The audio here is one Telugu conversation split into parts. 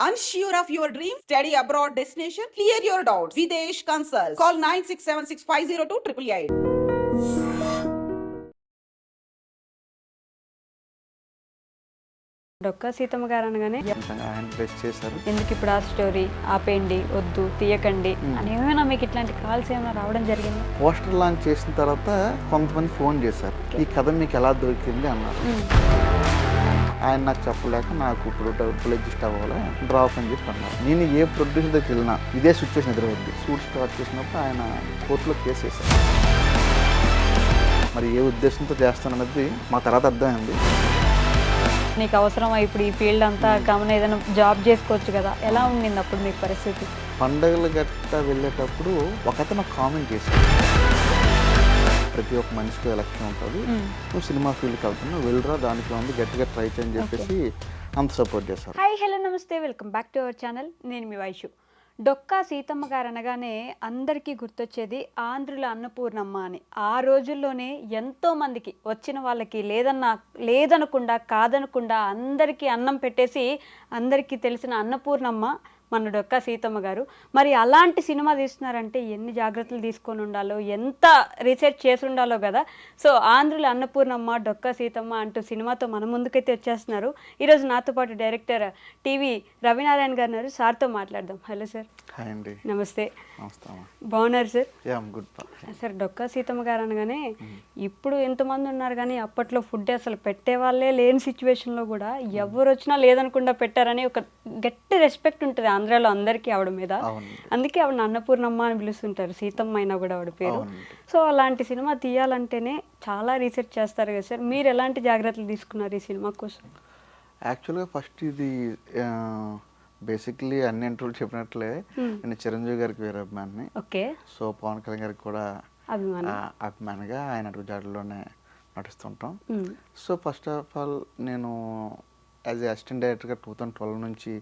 Unsure of your dream? Study abroad destination? Clear your doubts. Videsh Consult. Call 9676502888. Dokka Seethamma గారు అనగానే ఆయన బ్లెస్ చేశారు. ఎందుకు ఇప్పుడు ఆ స్టోరీ ఆపేయండి, వద్దు, తీయకండి అని ఏమైనా మీకు ఇట్లాంటి కాల్స్ ఏమైనా రావడం జరిగింది? పోస్టర్ లాంచ్ చేసిన తర్వాత కొంతమంది ఫోన్ చేశారు, ఈ కథ మీకు ఎలా దొరికింది అన్నారు. ఆయన నాకు చెప్పలేక నాకు ఇప్పుడు డబ్బులు అడ్జస్ట్ అవ్వాలి, డ్రాప్ అని చెప్పి అన్నారు. నేను ఏ ప్రొడ్యూసర్ దగ్గరికి వెళ్ళినా ఇదే సిచ్యువేషన్ ఎదురైంది. షూట్ స్టార్ట్ చేసినప్పుడు ఆయన కోర్టులో కేసు వేశారు. మరి ఏ ఉద్దేశంతో చేస్తానన్నది మా తర్వాత అర్థమైంది. నీకు అవసరమా ఇప్పుడు ఈ ఫీల్డ్ అంతా, గమన ఏదైనా జాబ్ చేసుకోవచ్చు కదా, ఎలా ఉండింది అప్పుడు మీ పరిస్థితి? పండగలు గట్టా వెళ్ళేటప్పుడు ఒక అతను కామెంట్ చేశాడు, ప్రతి ఒక్క మనిషికి లక్ష్యం ఉంటుంది, నువ్వు సినిమా ఫీల్డ్కి వెళ్తున్నావు, వెళ్ళరా, దానికి ఉంది, గట్టిగా ట్రై చేయని చెప్పేసి అంత సపోర్ట్ చేశారు. హాయ్, హలో, నమస్తే, welcome back to our channel. నేను మీ వైషు. డొక్కా సీతమ్మ గారు అనగానే అందరికీ గుర్తొచ్చేది ఆంధ్రుల అన్నపూర్ణమ్మ అని. ఆ రోజుల్లోనే ఎంతోమందికి వచ్చిన వాళ్ళకి లేదనకుండా కాదనకుండా అందరికీ అన్నం పెట్టేసి అందరికీ తెలిసిన అన్నపూర్ణమ్మ మన డొక్కా సీతమ్మ గారు. మరి అలాంటి సినిమా తీస్తున్నారంటే ఎన్ని జాగ్రత్తలు తీసుకొని ఉండాలో, ఎంత రీసెర్చ్ చేసి ఉండాలో కదా. సో ఆంధ్రుల అన్నపూర్ణమ్మ డొక్కా సీతమ్మ అంటూ సినిమాతో మన ముందుకైతే వచ్చేస్తున్నారు. ఈరోజు నాతో పాటు డైరెక్టర్ టీవీ రవినారాయణ గారు ఉన్నారు. సార్తో మాట్లాడదాం. Hello sir. హాయ్ అండి. నమస్తే. నమస్తే. బాగున్నారు sir? Good. Sir, Dokka Seethamma గారు అనగానే ఇప్పుడు ఎంతమంది ఉన్నారు కానీ అప్పట్లో ఫుడ్ అసలు పెట్టే వాళ్ళే లేని సిచ్యువేషన్లో కూడా ఎవరు వచ్చినా లేదనకుండా పెట్టారని ఒక గట్టి రెస్పెక్ట్ ఉంటుంది ఆంధ్రాలో అందరికీ ఆవిడ మీద. అందుకే ఆవిడ అన్నపూర్ణమ్మ అని పిలుస్తుంటారు, సీతమ్మ అయినా కూడా ఆవిడ పేరు. సో అలాంటి సినిమా తీయాలంటేనే చాలా రీసెర్చ్ చేస్తారు కదా సార్. మీరు ఎలాంటి జాగ్రత్తలు తీసుకున్నారు ఈ సినిమా కోసం? యాక్చువల్గా ఫస్ట్ ఇది బేసిక్లీ అన్ని ఇంటర్వ్యూలు చెప్పినట్లే నేను చిరంజీవి గారికి వేరే అభిమాని. ఓకే. సో పవన్ కళ్యాణ్ గారికి కూడా అభిమానిగా ఆయన అడుగు జాడలోనే నటిస్తుంటాం. సో ఫస్ట్ ఆఫ్ ఆల్ నేను యాజ్ ఏ అసిస్టెంట్ డైరెక్టర్గా 2012 నుంచి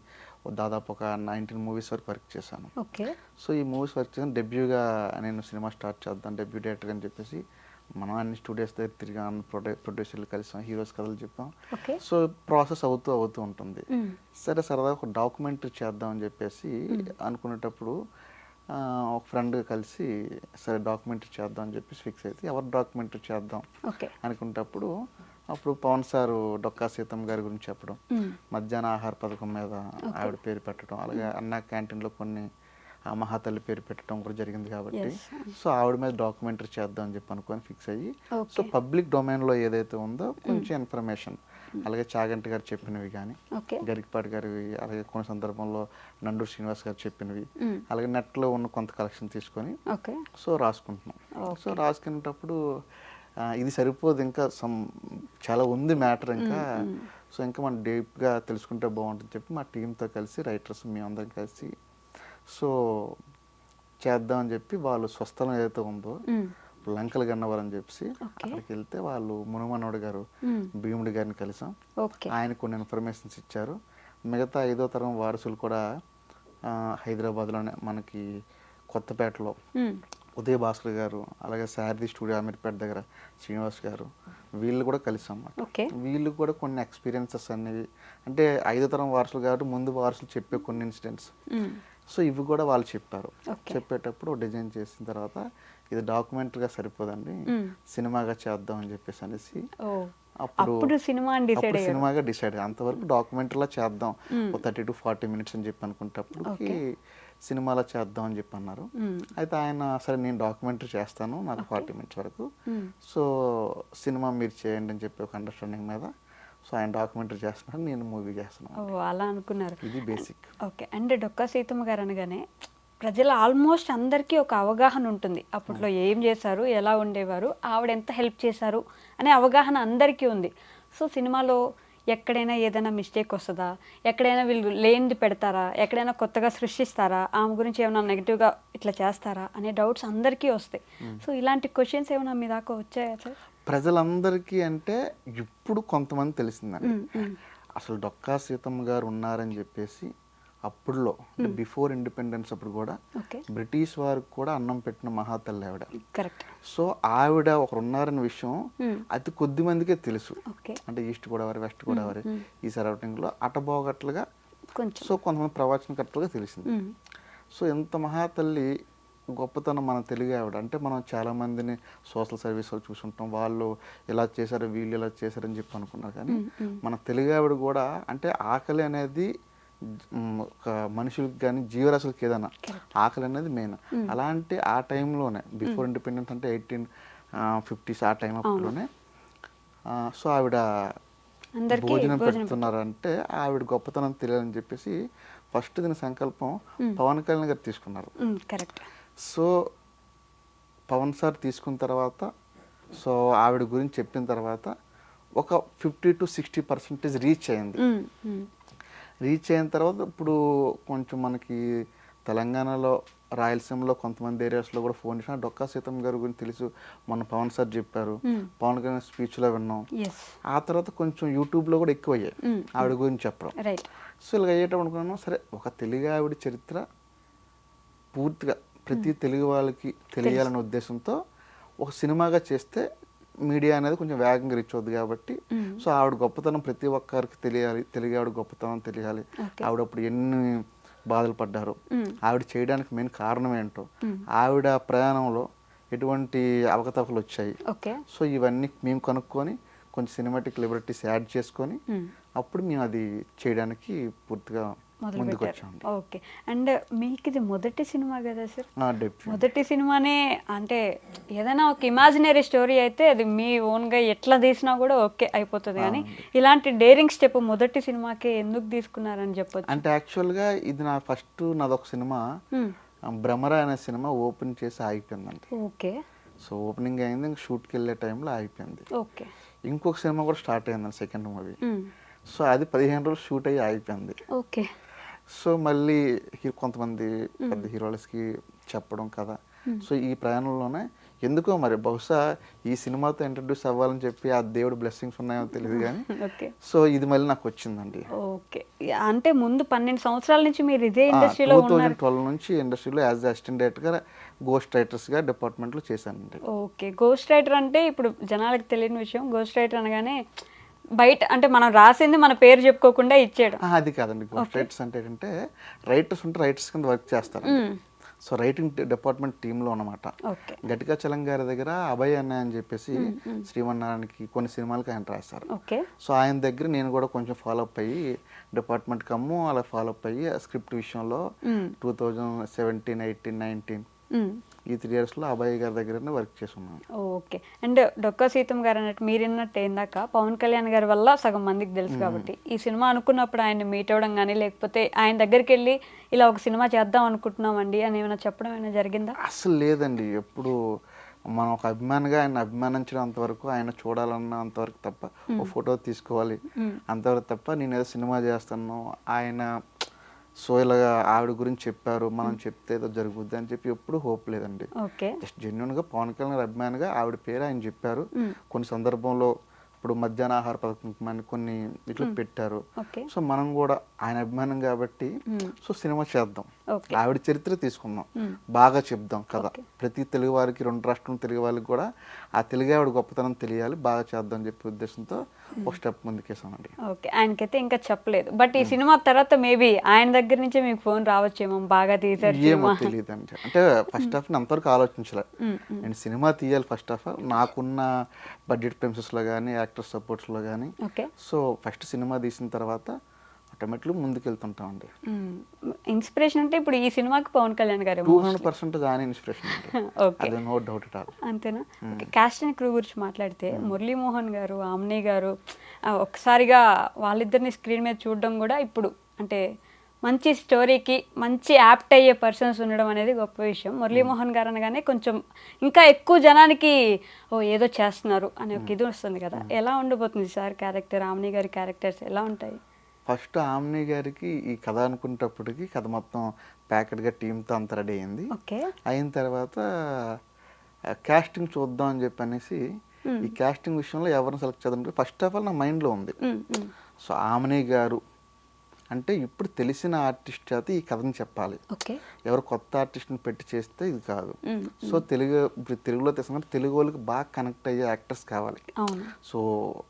దాదాపు ఒక 19 మూవీస్ వరకు వర్క్ చేశాను. ఓకే. సో ఈ మూవీస్ వర్క్ చేసాను. డెబ్యూగా నేను సినిమా స్టార్ట్ చేద్దాం, డెబ్యూ డైరెక్టర్ అని చెప్పేసి మనం అన్ని స్టూడియోస్ దగ్గర తిరిగాం, ప్రొడ్యూసర్లు కలిసాం, హీరోస్ కథలు చెప్పాం. సో ప్రాసెస్ అవుతూ ఉంటుంది. సరే సరదాగా ఒక డాక్యుమెంటరీ చేద్దామని చెప్పేసి అనుకునేటప్పుడు ఒక ఫ్రెండ్ కలిసి సరే డాక్యుమెంటరీ చేద్దాం అని చెప్పేసి ఫిక్స్ అయితే ఎవరు డాక్యుమెంటరీ చేద్దాం అనుకునేటప్పుడు అప్పుడు పవన్ సారు డొక్కా సీతమ్మ గారి గురించి చెప్పడం, మధ్యాహ్న ఆహార పథకం మీద ఆవిడ పేరు పెట్టడం, అలాగే అన్నా క్యాంటీన్లో కొన్ని మహాతల్లి పేరు పెట్టడం కూడా జరిగింది కాబట్టి సో ఆవిడ మీద డాక్యుమెంటరీ చేద్దాం అని చెప్పి అనుకొని ఫిక్స్ అయ్యి సో పబ్లిక్ డొమైన్లో ఏదైతే ఉందో కొంచెం ఇన్ఫర్మేషన్, అలాగే చాగంటి గారు చెప్పినవి కానీ, గరికపాటి గారివి, అలాగే కొన్ని సందర్భంలో నండూరు శ్రీనివాస్ గారు చెప్పినవి, అలాగే నెట్లో ఉన్న కొంత కలెక్షన్ తీసుకొని సో రాసుకుంటున్నాం. సో రాసుకునేటప్పుడు ఇది సరిపోదు, ఇంకా చాలా ఉంది మ్యాటర్ ఇంకా. సో ఇంకా మనం డీప్గా తెలుసుకుంటే బాగుంటుంది చెప్పి మా టీంతో కలిసి రైటర్స్ మేమందరం కలిసి సో చేద్దామని చెప్పి వాళ్ళు స్వస్థలం ఏదైతే ఉందో లంకలు గన్నవరం అని చెప్పి అక్కడికి వెళ్తే వాళ్ళు మునుమనోడు గారు భీముడి గారిని కలిసాం. ఆయన కొన్ని ఇన్ఫర్మేషన్స్ ఇచ్చారు. మిగతా 5వ తరం వారసులు కూడా హైదరాబాద్లోనే మనకి కొత్తపేటలో ఉదయ్ భాస్కర్ గారు, అలాగే శారది స్టూడియో అమీర్పేట దగ్గర శ్రీనివాస్ గారు, వీళ్ళు కూడా కలిసాం అన్నమాట. వీళ్ళు కూడా కొన్ని ఎక్స్పీరియన్సెస్ అనేవి, అంటే 5వ తరం వారసులు కాబట్టి ముందు వారసులు చెప్పే కొన్ని ఇన్సిడెంట్స్, సో ఇవి కూడా వాళ్ళు చెప్పారు. చెప్పేటప్పుడు డిజైన్ చేసిన తర్వాత ఇది డాక్యుమెంటరీగా సరిపోదండి, సినిమాగా చేద్దాం అని చెప్పేసి అనేసి అప్పుడు సినిమాగా డిసైడ్. అంతవరకు డాక్యుమెంటరీలా చేద్దాం, 30 to 40 minutes అని చెప్పి అనుకునేటప్పటికి సినిమాలో చేద్దాం అని చెప్పి అన్నారు. అయితే ఆయన సరే నేను డాక్యుమెంటరీ చేస్తాను, నాకు 40 minutes వరకు, సో సినిమా మీరు చేయండి అని చెప్పి ఒక అండర్స్టాండింగ్ మీద సో ఆయన డాక్యుమెంటరీ చేస్తున్నాడు, నేను మూవీ చేస్తున్నాను. అలా అనుకున్నారు. ఇది బేసిక్. ఓకే. అంటే డొక్కా సీతమ్మ గారు అనగానే ప్రజల ఆల్మోస్ట్ అందరికీ ఒక అవగాహన ఉంటుంది, అప్పట్లో ఏం చేశారు, ఎలా ఉండేవారు, ఆవిడ ఎంత హెల్ప్ చేశారు అనే అవగాహన అందరికీ ఉంది. సో సినిమాలో ఎక్కడైనా ఏదైనా మిస్టేక్ వస్తుందా, ఎక్కడైనా వీళ్ళు లేనిది పెడతారా, ఎక్కడైనా కొత్తగా సృష్టిస్తారా, ఆమె గురించి ఏమైనా నెగిటివ్గా ఇట్లా చేస్తారా అనే డౌట్స్ అందరికీ వస్తాయి. సో ఇలాంటి క్వశ్చన్స్ ఏమైనా మీ దాకా వచ్చాయా సార్? ప్రజలందరికీ అంటే ఇప్పుడు కొంతమంది తెలిసిందండి, అసలు డొక్కా సీతమ్మ గారు ఉన్నారని చెప్పేసి అప్పుడులో అంటే బిఫోర్ ఇండిపెండెన్స్ అప్పుడు కూడా బ్రిటిష్ వారికి కూడా అన్నం పెట్టిన మహాతల్లి ఆవిడ. సో ఆవిడ ఒకరు ఉన్నారన్న విషయం అతి కొద్ది మందికే తెలుసు. అంటే ఈస్ట్ గోదావరి, వెస్ట్ గోదావరి ఈ సరౌండింగ్ లో అటబోగట్లుగా కొంచెం. సో కొంతమంది ప్రవచనకర్తలుగా తెలిసింది. సో ఎంత మహాతల్లి గొప్పతనం మన తెలుగు ఆవిడ. అంటే మనం చాలామందిని సోషల్ సర్వీస్లో చూసుంటాం, వాళ్ళు ఇలా చేశారు వీళ్ళు ఇలా చేశారని చెప్పి అనుకున్నారు. కానీ మన తెలుగు ఆవిడ కూడా అంటే ఆకలి అనేది ఒక మనుషులకి కానీ జీవరాశులకి ఏదైనా ఆకలి అనేది మెయిన్. అలాంటి ఆ టైంలోనే బిఫోర్ ఇండిపెండెన్స్ అంటే 1850s ఆ టైం అప్పుడులోనే సో ఆవిడ భోజనం పెడుతున్నారంటే ఆవిడ గొప్పతనం తెలియాలని చెప్పేసి ఫస్ట్ దీని సంకల్పం పవన్ కళ్యాణ్ గారు తీసుకున్నారు. సో పవన్ సార్ తీసుకున్న తర్వాత సో ఆవిడ గురించి చెప్పిన తర్వాత ఒక 50 to 60% రీచ్ అయింది. రీచ్ అయిన తర్వాత ఇప్పుడు కొంచెం మనకి తెలంగాణలో రాయలసీమలో కొంతమంది ఏరియాస్లో కూడా ఫోన్ చేసిన డొక్కా సీతమ్మ గారి గురించి తెలుసు, మొన్న పవన్ సార్ చెప్పారు, పవన్ కళ్యాణ్ స్పీచ్లో విన్నాం. ఆ తర్వాత కొంచెం యూట్యూబ్లో కూడా ఎక్కువ అయ్యాయి ఆవిడ గురించి చెప్పడం. సో ఇలా అయ్యేటప్పుడు అనుకున్నాను సరే ఒక తెలుగు ఆవిడ చరిత్ర పూర్తిగా ప్రతి తెలుగు వాళ్ళకి తెలియాలనే ఉద్దేశంతో ఒక సినిమాగా చేస్తే మీడియా అనేది కొంచెం వేగంగా రీచ్ అవుద్ది కాబట్టి సో ఆవిడ గొప్పతనం ప్రతి ఒక్కరికి తెలియాలి, తెలుగు ఆవిడ గొప్పతనం తెలియాలి, ఆవిడ అప్పుడు ఎన్ని బాధలు పడ్డారు, ఆవిడ చేయడానికి మెయిన్ కారణం ఏంటో, ఆవిడ ప్రయాణంలో ఎటువంటి అవకతవకలు వచ్చాయి, సో ఇవన్నీ మేము కనుక్కొని కొంచెం సినిమాటిక్ లిబర్టీస్ యాడ్ చేసుకొని అప్పుడు మేము అది చేయడానికి పూర్తిగా ముందుకు వచ్చాము. ఓకే. అండ్ మీకు ఇది మొదటి సినిమా కదా సార్? మొదటి సినిమానే అంటే ఏదైనా ఒక ఇమాజినరీ స్టోరీ అయితే అది మీ ఓన్గా ఎట్లా తీసినా కూడా ఓకే అయిపోతుంది. కానీ ఇలాంటి డేరింగ్ స్టెప్ మొదటి సినిమాకే ఎందుకు తీసుకున్నారని చెప్పొచ్చు? అంటే యాక్చువల్గా ఇది నాదొక సినిమా భ్రమర అనే సినిమా ఓపెన్ చేసి ఆగిపోయిందండి. ఓకే. సో ఓపెనింగ్ అయింది, ఇంక షూట్కి వెళ్ళే టైంలో ఆగిపోయింది. ఓకే. ఇంకొక సినిమా కూడా స్టార్ట్ అయిందండి, సెకండ్ మూవీ. సో అది 15 రోజులు షూట్ అయ్యి ఆగిపోయింది. ఓకే. సో మళ్ళీ కొంతమంది పెద్ద హీరోలకి చెప్పడం కదా. సో ఈ ప్రయాణంలోనే ఎందుకో మరి బహుశా ఈ సినిమాతో ఇంట్రడ్యూస్ అవ్వాలని చెప్పి ఆ దేవుడు బ్లెస్సింగ్స్ ఉన్నాయో తెలియదు కానీ సో ఇది మళ్ళీ నాకు వచ్చిందండి. ఓకే. అంటే ముందు 12 సంవత్సరాల నుంచి మీరు ఇదే ఇండస్ట్రీలో ఉన్నారు. 2012 నుంచి ఇండస్ట్రీలో యాజ్ అసిస్టెంట్ డైరెక్టర్గా గోస్ట్ రైటర్స్గా డిపార్ట్మెంట్లో చేశానండి. ఓకే. గోస్ట్ రైటర్ అంటే ఇప్పుడు జనాలకు తెలియని విషయం, గోస్ట్ రైటర్ అనగానే బయట అంటే మనం రాసింది మన పేరు చెప్పుకోకుండా ఇచ్చేయడం అది కాదండి. గోస్ట్ రైటర్స్ అంటే ఏంటంటే రైటర్స్ ఉంటే రైటర్స్ కింద వర్క్ చేస్తారు. సో రైటింగ్ డిపార్ట్మెంట్ టీంలో అనమాట. గట్టిగా చలం గారి దగ్గర అభయ్ అన్నయ్య అని చెప్పేసి శ్రీమన్నారాయణకి కొన్ని సినిమాలకి ఆయన రాస్తారు. సో ఆయన దగ్గర నేను కూడా కొంచెం ఫాలో అప్ అయ్యి డిపార్ట్మెంట్ కమ్ము అలా ఫాలో అప్ అయ్యి స్క్రిప్ట్ విషయంలో 2017, 18, 19 ఈ 3 yearsలో అభయ్ గారి దగ్గర వర్క్ చేస్తున్నాను. ఓకే. అండ్ డొక్కా సీతమ్మ గారు అన్నట్టు మీరు విన్నట్టు ఏందాక పవన్ కళ్యాణ్ గారి వల్ల సగం మందికి తెలుసు కాబట్టి ఈ సినిమా అనుకున్నప్పుడు ఆయన్ని మీట్ అవ్వడం కానీ లేకపోతే ఆయన దగ్గరికి వెళ్ళి ఇలా ఒక సినిమా చేద్దాం అనుకుంటున్నామండి అని ఏమైనా చెప్పడం ఏమైనా జరిగిందా? అసలు లేదండి. ఎప్పుడు మనం ఒక అభిమానిగా ఆయన అభిమానించడం వరకు, ఆయన చూడాలన్న అంతవరకు తప్ప, ఒక ఫోటో తీసుకోవాలి అంతవరకు తప్ప నేను ఏదో సినిమా చేస్తాను ఆయన సో ఇలాగా ఆవిడ గురించి చెప్పారు మనం చెప్తే ఏదో జరుగుద్ది అని చెప్పి ఎప్పుడు హోప్ లేదండి. జస్ట్ జెన్యున్గా పవన్ కళ్యాణ్ అభిమానిగా ఆవిడ పేరు ఆయన చెప్పారు. కొన్ని సందర్భంలో ఇప్పుడు మధ్యాహ్న ఆహార పథకం కొన్ని ఇట్లా పెట్టారు. సో మనం కూడా ఆయన అభిమానం కాబట్టి సో సినిమా చేద్దాం, ఆవిడ చరిత్ర తీసుకుందాం, బాగా చెప్దాం కదా. ప్రతి తెలుగు వారికి 2 రాష్ట్రం తెలుగు వాళ్ళకి కూడా ఆ తెలుగు ఆవిడ గొప్పతనం తెలియాలి, బాగా చేద్దాం అని చెప్పే ఉద్దేశంతో ఒక స్టెప్ ముందుకేసామండి. ఓకే. ఆయనకైతే ఇంకా చెప్పలేదు, బట్ ఈ సినిమా తర్వాత మేబీ ఆయన దగ్గర నుంచే మీకు ఫోన్ రావచ్చేమో బాగా తీసారు ఏమో తెలియదు అండి. అంటే ఫస్ట్ హాఫ్ అంతవరకు ఆలోచించలే నేను సినిమా తీయాలి. ఫస్ట్ హాఫ్ నాకున్న బడ్జెట్ ప్రిన్సెస్లో కానీ యాక్టర్ సపోర్ట్స్లో కానీ సో ఫస్ట్ సినిమా తీసిన తర్వాత ఆటోమేటిక్గా ముందుకు వెళ్తుంటామండి. ఇన్స్పిరేషన్ అంటే ఇప్పుడు ఈ సినిమాకి పవన్ కళ్యాణ్ గారు 200% ఆయన ఇన్స్పిరేషన్ అండి, నో డౌట్ ఎట్ ఆల్. అంతేనా? కాస్ట్ అండ్ క్రూ గురించి మాట్లాడితే మురళీమోహన్ గారు, ఆమ్ని గారు ఒకసారిగా వాళ్ళిద్దరిని స్క్రీన్ మీద చూడడం కూడా ఇప్పుడు అంటే మంచి స్టోరీకి మంచి యాప్ట్ అయ్యే పర్సన్స్ ఉండడం అనేది గొప్ప విషయం. మురళీమోహన్ గారు అనగానే కొంచెం ఇంకా ఎక్కువ జనానికి ఏదో చేస్తున్నారు అనే ఒక ఇది వస్తుంది కదా. ఎలా ఉండబోతుంది సార్ క్యారెక్టర్, ఆమ్ని గారి క్యారెక్టర్స్ ఎలా ఉంటాయి? ఫస్ట్ ఆమ్ని గారికి ఈ కథ అనుకునేటప్పటికి కథ మొత్తం ప్యాకెట్గా టీంతో అంత రెడీ అయింది. అయిన తర్వాత కాస్టింగ్ చూద్దాం అని చెప్పి అనేసి ఈ కాస్టింగ్ విషయంలో ఎవరిని సెలెక్ట్ చేద్దాం ఫస్ట్ ఆఫ్ ఆల్ నా మైండ్లో ఉంది. సో ఆమ్ని గారు అంటే ఇప్పుడు తెలిసిన ఆర్టిస్ట్ చేత ఈ కథని చెప్పాలి, ఓకే. ఎవరు కొత్త ఆర్టిస్ట్ని పెట్టి చేస్తే ఇది కాదు. సో ఇప్పుడు తెలుగులో తీసుకుంటే తెలుగు వాళ్ళకి బాగా కనెక్ట్ అయ్యే యాక్టర్స్ కావాలి. అవును. సో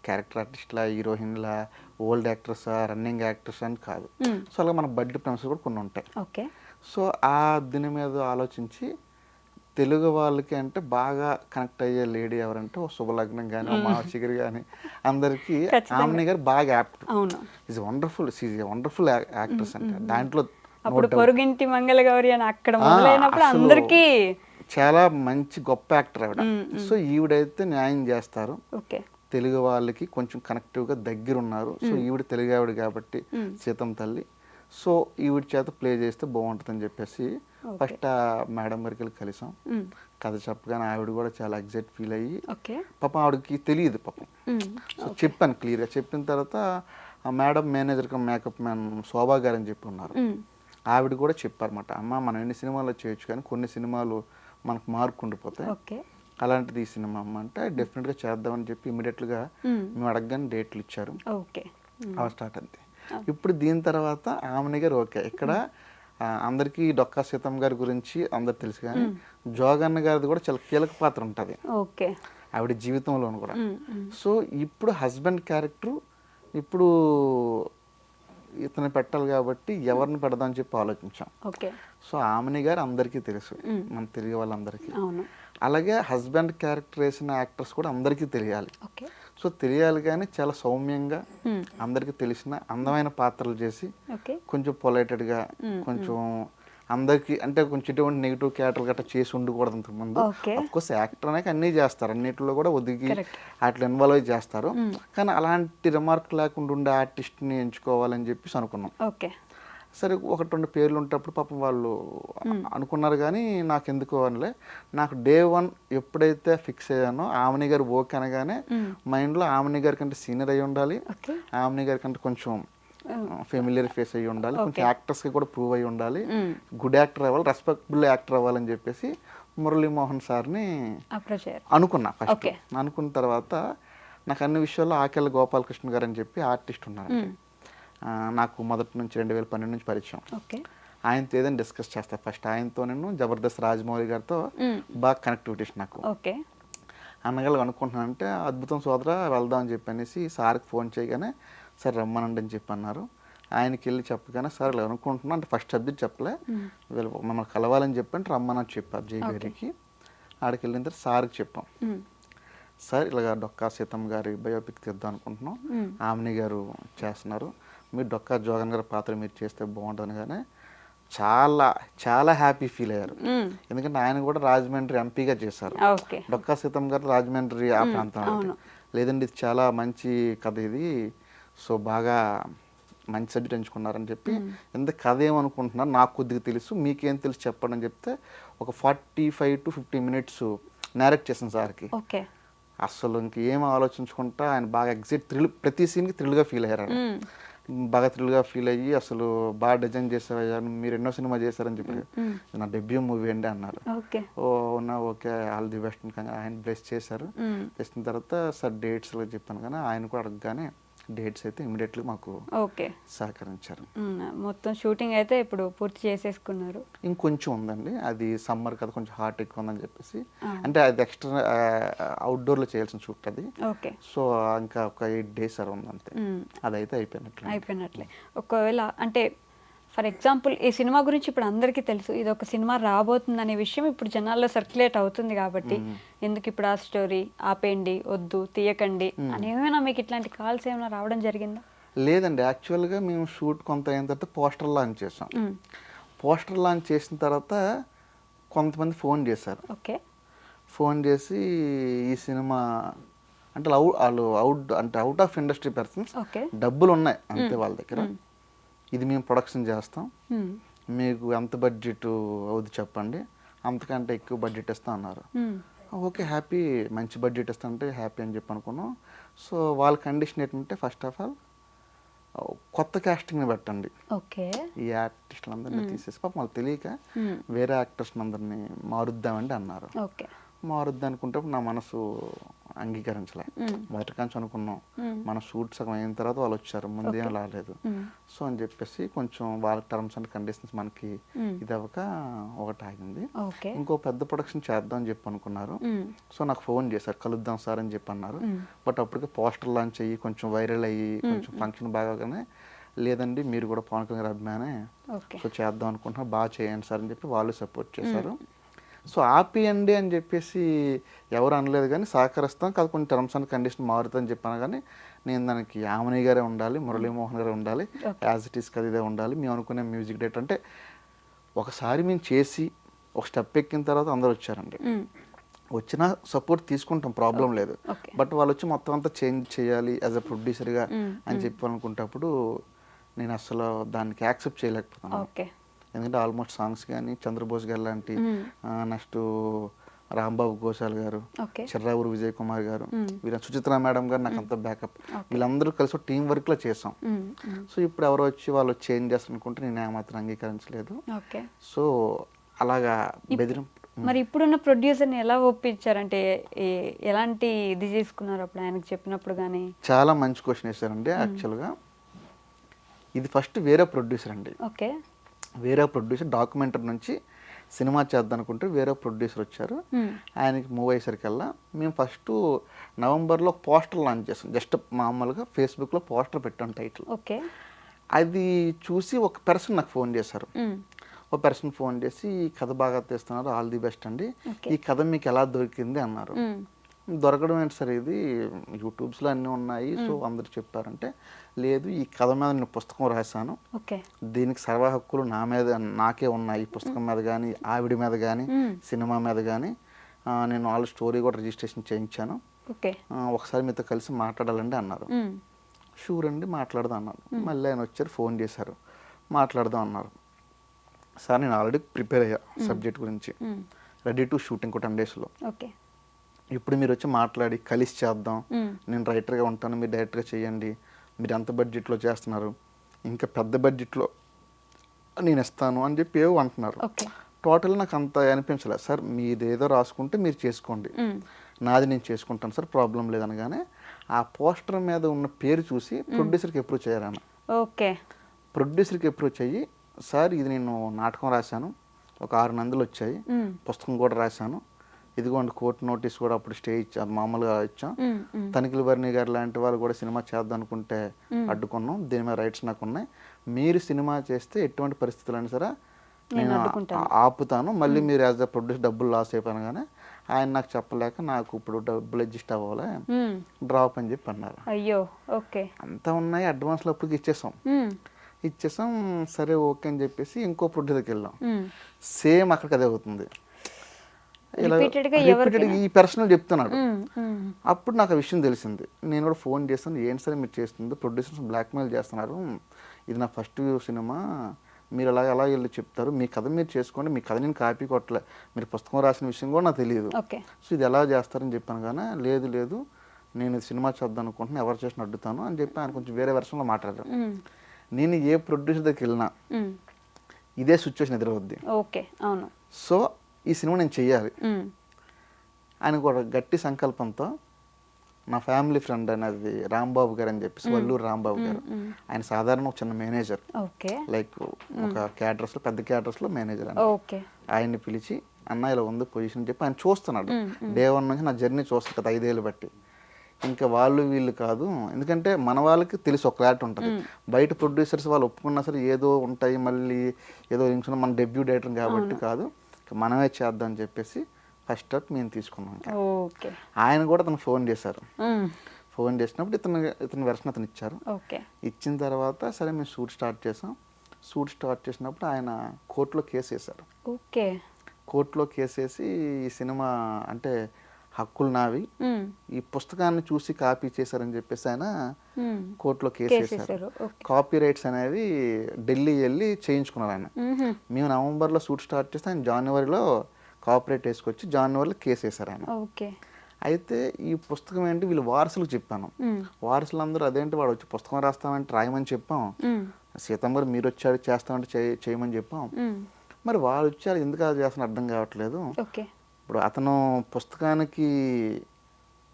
క్యారెక్టర్ ఆర్టిస్ట్లా, హీరోయిన్లా, ఓల్డ్ యాక్టర్స్, రన్నింగ్ యాక్టర్స్ అని కాదు. సో అలా మన బడ్జెట్ ప్రెమిస్ కూడా కొన్ని ఉంటాయి. ఓకే. సో ఆ దీని మీద ఆలోచించి తెలుగు వాళ్ళకి అంటే బాగా కనెక్ట్ అయ్యే లేడీ ఎవరంటే ఓ శుభలగ్నం కానీ, ఓ మావ చిగురు కానీ అందరికీ ఆమెని గారు బాగా యాప్ట్. అవును. ఈజ్ వండర్ఫుల్ యాక్టర్స్ అంటే దాంట్లో అప్పుడు పొరుగింటి మంగళగౌరి అని అక్కడ మొదలైనప్పుడు అందరికీ చాలా మంచి గొప్ప యాక్టర్ ఆవిడ. సో ఈవిడైతే న్యాయం చేస్తారు. ఓకే. తెలుగు వాళ్ళకి కొంచెం కనెక్టివ్గా దగ్గర ఉన్నారు. సో ఈవిడ తెలుగు ఆవిడ కాబట్టి సీతమ్మ తల్లి. సో ఈవిడ చేత ప్లే చేస్తే బాగుంటుందని చెప్పేసి ఫస్ట్ ఆ మేడం గారికి వెళ్ళి కలిసాం. కథ చెప్పగానే ఆవిడ కూడా చాలా ఎగ్జైట్ ఫీల్ అయ్యి, పాపం ఆవిడకి తెలియదు పాపం. సో చెప్పాను క్లియర్గా. చెప్పిన తర్వాత ఆ మేడం మేనేజర్ మేకప్ మ్యాన్ శోభా గారు అని చెప్పి ఉన్నారు. ఆవిడ కూడా చెప్పారన్నమాట, అమ్మ మనం ఎన్ని సినిమాల్లో చేయొచ్చు కానీ కొన్ని సినిమాలు మనకు మార్కు ఉండిపోతాయి, అలాంటిది ఈ సినిమా అమ్మ అంటే డెఫినెట్గా చేద్దామని చెప్పి ఇమీడియట్గా మేము అడగగానే డేట్లు ఇచ్చారు. అవి స్టార్ట్ అంతే. ఇప్పుడు దీని తర్వాత ఆమెని గారు ఓకే. ఇక్కడ అందరికీ డొక్కా సీతమ్మ గారి గురించి అందరు తెలుసు కానీ జోగన్న గారిది కూడా చాలా కీలక పాత్ర ఉంటుంది ఆవిడ జీవితంలోను కూడా. సో ఇప్పుడు హస్బెండ్ క్యారెక్టర్ ఇప్పుడు ఇతను పెట్టాలి కాబట్టి ఎవరిని పెడదామని చెప్పి ఆలోచించాం. సో ఆమెని గారు అందరికీ తెలుసు, మన తెలుగు వాళ్ళందరికీ. అలాగే హస్బెండ్ క్యారెక్టర్ వేసిన యాక్టర్స్ కూడా అందరికీ తెలియాలి. సో తెలియాలి కానీ చాలా సౌమ్యంగా అందరికీ తెలిసిన అందమైన పాత్రలు చేసి కొంచెం పొలైటెడ్గా కొంచెం అందరికి అంటే కొంచెం ఇటువంటి నెగిటివ్ క్యారెక్టర్ గట్రా చేసి ఉండకూడదు అంతకుముందు. అఫ్కోర్స్ యాక్టర్ అనేక అన్నీ చేస్తారు, అన్నిటిలో కూడా ఒదిగి అట్లా ఇన్వాల్వ్ అయ్యి చేస్తారు. కానీ అలాంటి రిమార్క్ లేకుండా ఉండే ఆర్టిస్ట్ని ఎంచుకోవాలని చెప్పేసి అనుకున్నాం. సరే ఒకటి రెండు పేర్లు ఉంటప్పుడు పాపం వాళ్ళు అనుకున్నారు కానీ నాకు ఎందుకు అనలే. నాకు డే 1 ఎప్పుడైతే ఫిక్స్ అయ్యానో ఆమెని గారు ఓకే అనగానే మైండ్లో ఆమెని గారి కంటే సీనియర్ అయ్యి ఉండాలి, ఆమెని గారి కంటే కొంచెం ఫెమిలియర్ ఫేస్ అయ్యి ఉండాలి, కొంచెం యాక్టర్స్కి కూడా ప్రూవ్ అయ్యి ఉండాలి, గుడ్ యాక్టర్ అవ్వాలి, రెస్పెక్టబుల్ యాక్టర్ అవ్వాలని చెప్పేసి మురళీమోహన్ సార్ని అనుకున్నా ఫస్ట్. అనుకున్న తర్వాత నాకు అన్ని విషయాల్లో ఆకెళ్ళ గోపాలకృష్ణ గారు అని చెప్పి ఆర్టిస్ట్ ఉన్నారు. నాకు మొదటి నుంచి 2012 నుంచి పరిచయం. ఆయనతో ఏదైనా డిస్కస్ చేస్తా ఫస్ట్. ఆయనతో నేను జబర్దస్త్ రాజమౌళి గారితో బాగా కనెక్టివిటీస్ నాకు. అన్నగారు అనుకుంటున్నానంటే అద్భుతం సోదర వెళ్దాం అని చెప్పి అనేసి సార్కి ఫోన్ చేయగానే సరే రమ్మనండి అని చెప్పి అన్నారు. ఆయనకి వెళ్ళి చెప్పగానే సార్ ఇలా అనుకుంటున్నా అంటే ఫస్ట్ సబ్జెక్ట్ చెప్పలే, మమ్మల్ని కలవాలని చెప్పంటే రమ్మని చెప్పారు జయగారికి. ఆడికి వెళ్ళిన తర్వాత సార్కి చెప్పాం, సార్ ఇలాగ డొక్కా సీతమ్మ గారి బయోపిక్ తీద్దాం అనుకుంటున్నాం, ఆమెని గారు చేస్తున్నారు, మీరు డొక్కా జోగన్ గారి పాత్ర మీరు చేస్తే బాగుంటుంది. కానీ చాలా చాలా హ్యాపీ ఫీల్ అయ్యారు. ఎందుకంటే ఆయన కూడా రాజమండ్రి ఎంపీగా చేశారు. డొక్కా సీతమ్మ గారు రాజమండ్రి ఆ ప్రాంతం. లేదండి ఇది చాలా మంచి కథ ఇది, సో బాగా మంచి సబ్జెక్ట్ ఎంచుకున్నారని చెప్పి, ఎంత కథ ఏమనుకుంటున్నారు నాకు కొద్దిగా తెలుసు, మీకేం తెలుసు చెప్పండి అని చెప్తే ఒక 45 to 50 minutes నేరేట్ చేశాను సార్కి. అసలు ఇంకేం ఆలోచించుకుంటా ఆయన బాగా ఎగ్జైట్ ప్రతి సీన్కి థ్రిల్గా ఫీల్ అయ్యారు. బాగా థ్రిల్గా ఫీల్ అయ్యి అసలు బాగా డిజైన్ చేసేవారు, మీరు ఎన్నో సినిమా చేశారని చెప్పి నా డెబ్యూ మూవీ అండి అన్నారు. ఓ అవునా ఓకే ఆల్ ది బెస్ట్ ఆయన బ్లెస్ చేశారు. చేసిన తర్వాత సార్ డేట్స్ చెప్పాను కానీ ఆయన కూడా అడగగానే డేట్స్ అయితే ఇమీడియట్లీ మాకు సహకరించారు. మొత్తం షూటింగ్ అయితే ఇప్పుడు పూర్తి చేసేసుకున్నారు. ఇంకొంచెం ఉందండి, అది సమ్మర్ కదా కొంచెం హాట్ ఎక్కువ ఉందని చెప్పేసి, అంటే అది ఎక్స్ట్రా అవుట్డోర్లో చేయాల్సిన షూట్ అది. సో ఇంకా ఒక 8 days అలా ఉంది అంతే, అదైతే అయిపోయినట్లే. ఒకవేళ అంటే ఫర్ ఎగ్జాంపుల్ ఈ సినిమా గురించి ఇప్పుడు అందరికీ తెలుసు, ఇది ఒక సినిమా రాబోతుంది అనే విషయం ఇప్పుడు జనాల్లో సర్క్యులేట్ అవుతుంది కాబట్టి ఎందుకు ఇప్పుడు ఆ స్టోరీ ఆపేయండి, వద్దు తీయకండి అని ఏమైనా మీకు ఇట్లాంటి కాల్స్ ఏమైనా రావడం జరిగిందా? లేదండి, యాక్చువల్గా మేము షూట్ కొంత అయిన తర్వాత పోస్టర్ లాంచ్ చేసాం. పోస్టర్ లాంచ్ చేసిన తర్వాత కొంతమంది ఫోన్ చేశారు. ఫోన్ చేసి ఈ సినిమా అంటే వాళ్ళు అవుట్ ఆఫ్ ఇండస్ట్రీ పర్సన్స్, డబ్బులు ఉన్నాయి అంతే వాళ్ళ దగ్గర, ఇది మేము ప్రొడక్షన్ చేస్తాం, మీకు ఎంత బడ్జెట్ అవుద్ది చెప్పండి, అంతకంటే ఎక్కువ బడ్జెట్ ఇస్తాం అన్నారు. ఓకే హ్యాపీ, మంచి బడ్జెట్ ఇస్తానంటే హ్యాపీ అని చెప్పి అనుకున్నాం. సో వాళ్ళ కండిషన్ ఏంటంటే ఫస్ట్ ఆఫ్ ఆల్ కొత్త క్యాస్టింగ్ని పెట్టండి, ఈ ఆర్టిస్టులందరినీ తీసేసి పాపం వాళ్ళు తెలియక వేరే యాక్టర్స్ అందరినీ మారుద్దామండి అన్నారు. మారుద్దాం అనుకుంటే నా మనసు అంగీకరించలే. మొదటి కాంచి అనుకున్నాం మన షూట్ సగం అయిన తర్వాత వాళ్ళు వచ్చారు, ముందేం రాలేదు. సో అని చెప్పేసి కొంచెం వాళ్ళ టర్మ్స్ అండ్ కండిషన్స్ మనకి ఇది అవ్వక ఒకటి ఆగింది. ఇంకో పెద్ద ప్రొడక్షన్ చేద్దాం అని చెప్పి అనుకున్నారు. సో నాకు ఫోన్ చేశారు, కలుద్దాం సార్ అని చెప్పి అన్నారు. బట్ అప్పటికే పోస్టర్ లాంచ్ అయ్యి కొంచెం వైరల్ అయ్యి కొంచెం ఫంక్షన్ బాగానే, లేదండి మీరు కూడా పవన్ కళ్యాణ్ గారి అభిమానే, సో చేద్దాం అనుకుంటున్నా, బాగా చేయండి సార్ అని చెప్పి వాళ్ళు సపోర్ట్ చేశారు. సో ఆపియండి అని చెప్పేసి ఎవరు అనలేదు, కానీ సహకరిస్తాం కాదు, కొన్ని టర్మ్స్ అండ్ కండిషన్ మారుతుందని చెప్పాను. కానీ నేను దానికి యామిని గారే ఉండాలి, మురళీమోహన్ గారే ఉండాలి, యాజ్ ఇట్ ఈస్ కదా ఇదే ఉండాలి, మేము అనుకునే మ్యూజిక్ డైరెక్టర్ అంటే ఒకసారి మేము చేసి ఒక స్టెప్ ఎక్కిన తర్వాత అందరూ వచ్చారండి. వచ్చినా సపోర్ట్ తీసుకుంటాం, ప్రాబ్లం లేదు. బట్ వాళ్ళు వచ్చి మొత్తం అంతా చేంజ్ చేయాలి యాజ్ అ ప్రొడ్యూసర్గా అని చెప్పి అనుకుంటప్పుడు నేను అసలు దానికి యాక్సెప్ట్ చేయలేకపోతున్నాను. ఎందుకంటే ఆల్మోస్ట్ సాంగ్స్ కానీ చంద్రబోస్ గారు లాంటి, నెక్స్ట్ రాంబాబు ఘోషాల్ గారు, చిర్రావూరు విజయ్ కుమార్ గారు, వీళ్ళ సుచిత్ర మేడం గారు నాకు అంత బ్యాకప్, వీళ్ళందరూ కలిసి టీం వర్క్ లో చేసాం. సో ఇప్పుడు ఎవరో వచ్చి వాళ్ళు చేంజ్ చేస్తారు అనుకుంటే నేను ఏమాత్రం అంగీకరించలేదు. సో అలాగా బెదిరింపు. మరి ఇప్పుడున్న ప్రొడ్యూసర్ని ఎలా ఒప్పించారంటే ఎలాంటి ఇది చేసుకున్నారు అప్పుడు ఆయనకు చెప్పినప్పుడు? కానీ చాలా మంచి క్వశ్చన్ వేశారండి. యాక్చువల్గా ఇది ఫస్ట్ వేరే ప్రొడ్యూసర్ అండి. వేరే ప్రొడ్యూసర్ డాక్యుమెంటరీ నుంచి సినిమా చేద్దాం అనుకుంటే వేరే ప్రొడ్యూసర్ వచ్చారు. ఆయనకి మూవ్ అయ్యేసరికల్లా మేము ఫస్ట్ నవంబర్లో పోస్టర్ లాంచ్ చేసాం. జస్ట్ మామూలుగా ఫేస్బుక్లో పోస్టర్ పెట్టాం టైటిల్. అది చూసి ఒక పర్సన్ నాకు ఫోన్ చేశారు. ఒక పర్సన్ ఫోన్ చేసి ఈ కథ బాగా తీస్తున్నారు, ఆల్ ది బెస్ట్ అండి, ఈ కథ మీకు ఎలా దొరికింది అన్నారు. దొరకడం ఏంటి సార్, ఇది యూట్యూబ్స్లో అన్నీ ఉన్నాయి, సో అందరు చెప్పారంటే, లేదు ఈ కథ మీద నేను పుస్తకం రాశాను, దీనికి సర్వ హక్కులు నా మీద నాకే ఉన్నాయి, ఈ పుస్తకం మీద కానీ ఆవిడ మీద కానీ సినిమా మీద కానీ నేను వాళ్ళ స్టోరీ కూడా రిజిస్ట్రేషన్ చేయించాను, ఒకసారి మీతో కలిసి మాట్లాడాలండి అన్నారు. షూర్ అండి మాట్లాడదాం అన్నారు. మళ్ళీ ఆయన వచ్చారు, ఫోన్ చేశారు, మాట్లాడదాం అన్నారు. సార్ నేను ఆల్రెడీ ప్రిపేర్ అయ్యా సబ్జెక్ట్ గురించి, రెడీ టు షూట్ ఇంకో 10 daysలో. ఇప్పుడు మీరు వచ్చి మాట్లాడి కలిసి చేద్దాం, నేను రైటర్గా ఉంటాను, మీరు డైరెక్టర్గా చేయండి, మీరు ఎంత బడ్జెట్లో చేస్తున్నారు, ఇంకా పెద్ద బడ్జెట్లో నేను ఇస్తాను అని చెప్పి ఏవో అంటున్నారు. టోటల్ నాకు అంత అనిపించలేదు. సార్ మీరు ఏదో రాసుకుంటే మీరు చేసుకోండి, నాది నేను చేసుకుంటాను సార్, ప్రాబ్లం లేదనగానే ఆ పోస్టర్ మీద ఉన్న పేరు చూసి ప్రొడ్యూసర్కి అప్రోచ్ అయ్యారన్న. ప్రొడ్యూసర్కి అప్రోచ్ అయ్యి, సార్ ఇది నేను నాటకం రాశాను, ఒక 6 నందులు వచ్చాయి, పుస్తకం కూడా రాశాను, ఇదిగోండి కోర్టు నోటీస్ కూడా అప్పుడు స్టే ఇచ్చాం, మామూలుగా ఇచ్చాం, తనిఖీల వర్ణి గారు లాంటి వాళ్ళు కూడా సినిమా చేద్దాం అనుకుంటే అడ్డుకున్నాం, దీని మీద రైట్స్ నాకు ఉన్నాయి, మీరు సినిమా చేస్తే ఎటువంటి పరిస్థితులు అయినా సరే నేను ఆపుతాను, మళ్ళీ మీరు యాజ్ అ ప్రొడ్యూసర్ డబ్బులు లాస్ అయిపోయాను. కానీ ఆయన నాకు చెప్పలేక నాకు ఇప్పుడు డబ్బులు అడ్జస్ట్ అవ్వాలి, డ్రాప్ అని చెప్పి అన్నారు. అంతా ఉన్నాయి, అడ్వాన్స్లో అప్పటికి ఇచ్చేసాం. సరే ఓకే అని చెప్పేసి ఇంకో ప్రొడ్యూసర్కి వెళ్ళాం, సేమ్ అక్కడికి అదే అవుతుంది. ఈ పర్సనల్ చెప్తున్నాడు. అప్పుడు నాకు ఆ విషయం తెలిసింది. నేను కూడా ఫోన్ చేస్తాను, ఏంటి సరే మీరు చేస్తుంది, ప్రొడ్యూసర్స్ బ్లాక్మెయిల్ చేస్తున్నారు, ఇది నా ఫస్ట్ సినిమా, మీరు అలా వెళ్ళి చెప్తారు, మీ కథ మీరు చేసుకోండి, మీ కథ నేను కాపీ కొట్టలే, మీరు పుస్తకం రాసిన విషయం కూడా నాకు తెలియదు, సో ఇది ఎలా చేస్తారని చెప్పాను. కానీ లేదు నేను సినిమా చేద్దాం అనుకుంటున్నాను, ఎవరు చేసిన అడ్డుతాను అని చెప్పి ఆయన కొంచెం వేరే వెర్షన్లో మాట్లాడారు. నేను ఏ ప్రొడ్యూసర్ దగ్గరికి వెళ్ళినా ఇదే సిచ్యువేషన్ ఎదురవుద్ది. సో ఈ సినిమా నేను చెయ్యాలి. ఆయనకు ఒక గట్టి సంకల్పంతో నా ఫ్యామిలీ ఫ్రెండ్ అనేది రాంబాబు గారు అని చెప్పేసి, వల్లూరు రాంబాబు గారు, ఆయన సాధారణ ఒక చిన్న మేనేజర్, లైక్ ఒక క్యాటరర్స్ లో పెద్ద క్యాటరర్స్ లో మేనేజర్ అని, ఆయన్ని పిలిచి అన్న ఇలా ఉంది పొజిషన్ చెప్పి ఆయన చూస్తున్నాడు. డే 1 నుంచి నా జర్నీ చూస్తాను కదా 5 ఏళ్ళు బట్టి. ఇంకా వాళ్ళు వీళ్ళు కాదు, ఎందుకంటే మన వాళ్ళకి తెలిసి ఒక క్లారిటీ ఉంటుంది, బయట ప్రొడ్యూసర్స్ వాళ్ళు ఒప్పుకున్నా సరే ఏదో ఉంటాయి, మళ్ళీ ఏదో మన డెబ్యూ డైరెక్టర్ కాబట్టి కాదు, మనమే చేద్దాం అని చెప్పేసి ఫస్ట్ స్టెప్ మేము తీసుకున్నాం. ఆయన కూడా అతను ఫోన్ చేశారు. ఫోన్ చేసినప్పుడు ఇతని వెర్షన్ అతను ఇచ్చారు. ఇచ్చిన తర్వాత సరే మేము షూట్ స్టార్ట్ చేసాం. షూట్ స్టార్ట్ చేసినప్పుడు ఆయన కోర్టులో కేసు వేశారు. కోర్టులో కేసు వేసి ఈ సినిమా అంటే హక్కులు నావి, ఈ పుస్తకాన్ని చూసి కాపీ చేశారని చెప్పేసి ఆయన కోర్టులో కేసు వేశారు. కాపీ రైట్స్ అనేది ఢిల్లీ వెళ్ళి చేయించుకున్నారు ఆయన. మేము నవంబర్లో షూట్ స్టార్ట్ చేస్తే ఆయన జనవరిలో కాపీరైట్ వేసుకొచ్చి జనవరిలో కేసు వేశారు ఆయన. అయితే ఈ పుస్తకం ఏంటి వీళ్ళు వారసులకు చెప్పాను, వారసులందరూ అదేంటి వాడు వచ్చి పుస్తకం రాస్తామంటే రాయమని చెప్పాం, సీతమ్మ గారు మీరు వచ్చాడు చేస్తామంటే చేయమని చెప్పాం, మరి వాళ్ళు వచ్చారు ఎందుకు అది చేస్తున్నా అర్థం కావట్లేదు. ఇప్పుడు అతను పుస్తకానికి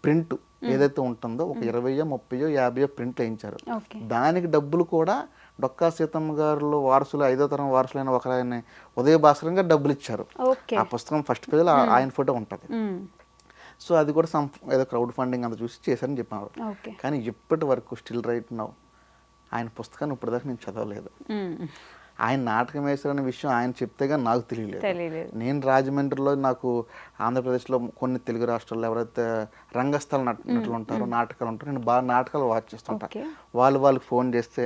ప్రింట్ ఏదైతే ఉంటుందో ఒక 20, 30, 50 ప్రింట్లు వేయించారు. ఓకే. దానికి డబ్బులు కూడా డొక్కా సీతమ్మ గారు వారసులు 5వ తరం వారసులైన ఒక ఆయన ఉదయ భాస్కర్ గారు డబ్బులు ఇచ్చారు. ఓకే. ఆ పుస్తకం ఫస్ట్ పేజీలో ఆయన ఫోటో ఉంటుంది. సో అది కూడా ఏదో క్రౌడ్ ఫండింగ్ అంతా చూసి చేశారని చెప్పారు. ఓకే. కానీ ఇప్పటి వరకు స్టిల్ రైట్ నౌ ఆయన పుస్తకాన్ని ఇప్పటిదాకా నేను చదవలేదు. ఆయన నాటకం వేశారనే విషయం ఆయన చెప్తే కానీ నాకు తెలియలేదు. నేను రాజమండ్రిలో నాకు ఆంధ్రప్రదేశ్లో కొన్ని తెలుగు రాష్ట్రాల్లో ఎవరైతే రంగస్థల నటులు ఉంటారో నాటకాలు ఉంటారో నేను బాగా నాటకాలు వాచ్ చేస్తుంటాను. వాళ్ళకి ఫోన్ చేస్తే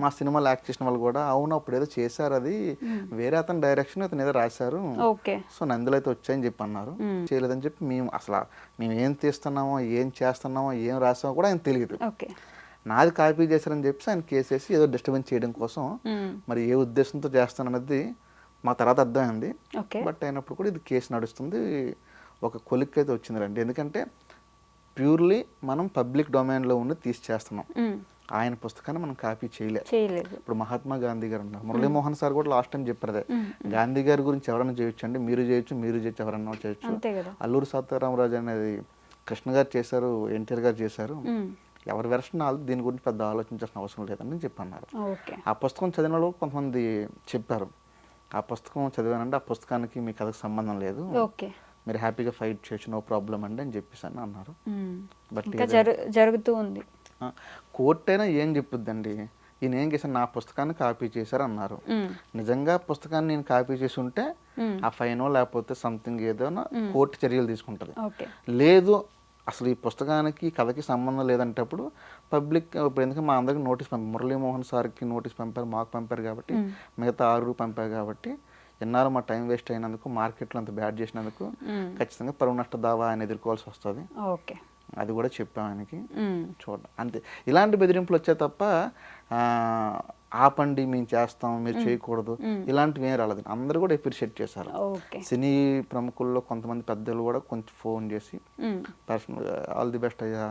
మా సినిమాలో యాక్ట్ చేసిన వాళ్ళు కూడా అవును అప్పుడు ఏదో చేశారు, అది వేరే అతని డైరెక్షన్ అతను ఏదో రాశారు, సో నందులో అయితే వచ్చాయని చెప్పి అన్నారు. చేయలేదని చెప్పి మేము ఏం తీస్తున్నామో ఏం చేస్తున్నామో ఏం రాసామో కూడా ఆయన తెలియదు. నాది కాపీ చేశారని చెప్పి ఆయన కేసు వేసి ఏదో డిస్టర్బెన్స్ చేయడం కోసం మరి ఏ ఉద్దేశంతో చేస్తానన్నది మా తర్వాత అర్థమైంది. బట్ అయినప్పుడు కూడా ఇది కేసు నడుస్తుంది. ఒక కొలిక్ అయితే వచ్చింది రండి. ఎందుకంటే ప్యూర్లీ మనం పబ్లిక్ డొమైన్లో ఉండి తీసి చేస్తున్నాం. ఆయన పుస్తకాన్ని మనం కాపీ చేయలేదు. ఇప్పుడు మహాత్మా గాంధీ గారు ఉన్నారు, మురళీమోహన్ సార్ కూడా లాస్ట్ టైం చెప్పారు గాంధీ గారి గురించి ఎవరైనా చేయొచ్చు అండి, మీరు చేయొచ్చు ఎవరన్నా చేయొచ్చు. అల్లూరి సీతారామరాజు అనేది కృష్ణ గారు చేశారు, ఎన్టీఆర్ గారు చేశారు, ఎవరి వెర్షన్ దీని గురించి పెద్ద ఆలోచించాల్సిన అవసరం లేదని చెప్పి అన్నారు. ఆ పుస్తకం చదివిన వాళ్ళు కొంతమంది చెప్పారు, ఆ పుస్తకం చదివానంటే ఆ పుస్తకానికి మీ కథకు సంబంధం లేదు, మీరు హ్యాపీగా ఫైట్ చేయొచ్చు, నో ప్రాబ్లం అండి అని చెప్పేసి అని అన్నారు. బట్ జరుగుతూ ఉంది. కోర్టు అయినా ఏం చెప్పుద్దండి, ఈయన ఏం చేశాను నా పుస్తకాన్ని కాపీ చేశారు అన్నారు. నిజంగా పుస్తకాన్ని నేను కాపీ చేసి ఉంటే ఆ ఫైనో లేకపోతే సంథింగ్ ఏదో కోర్టు చర్యలు తీసుకుంటుంది. లేదు అసలు ఈ పుస్తకానికి కథకి సంబంధం లేదంటప్పుడు పబ్లిక్ ఇప్పుడు ఎందుకంటే మా అందరికి నోటీస్ మురళీమోహన్ సార్కి నోటీస్ పంపారు, మాకు పంపారు కాబట్టి మిగతా 6 పంపారు కాబట్టి ఎన్నాళ్ళు మా టైం వేస్ట్ అయినందుకు మార్కెట్లో అంత బ్యాడ్ చేసినందుకు ఖచ్చితంగా పరువు నష్ట దావా ఆయన ఎదుర్కోవాల్సి వస్తుంది. అది కూడా చెప్పాం ఆయనకి. చూడండి అంతే, ఇలాంటి బెదిరింపులు వచ్చాయి తప్ప ఆపండి మేము చేస్తాం మీరు చేయకూడదు ఇలాంటివి ఏం రాలేదు. అందరూ కూడా అప్రిషియేట్ చేశారు. సినీ ప్రముఖుల్లో కొంతమంది పెద్దలు కూడా కొంచెం ఫోన్ చేసి పర్సనల్ ఆల్ ది బెస్ట్ అయ్యా,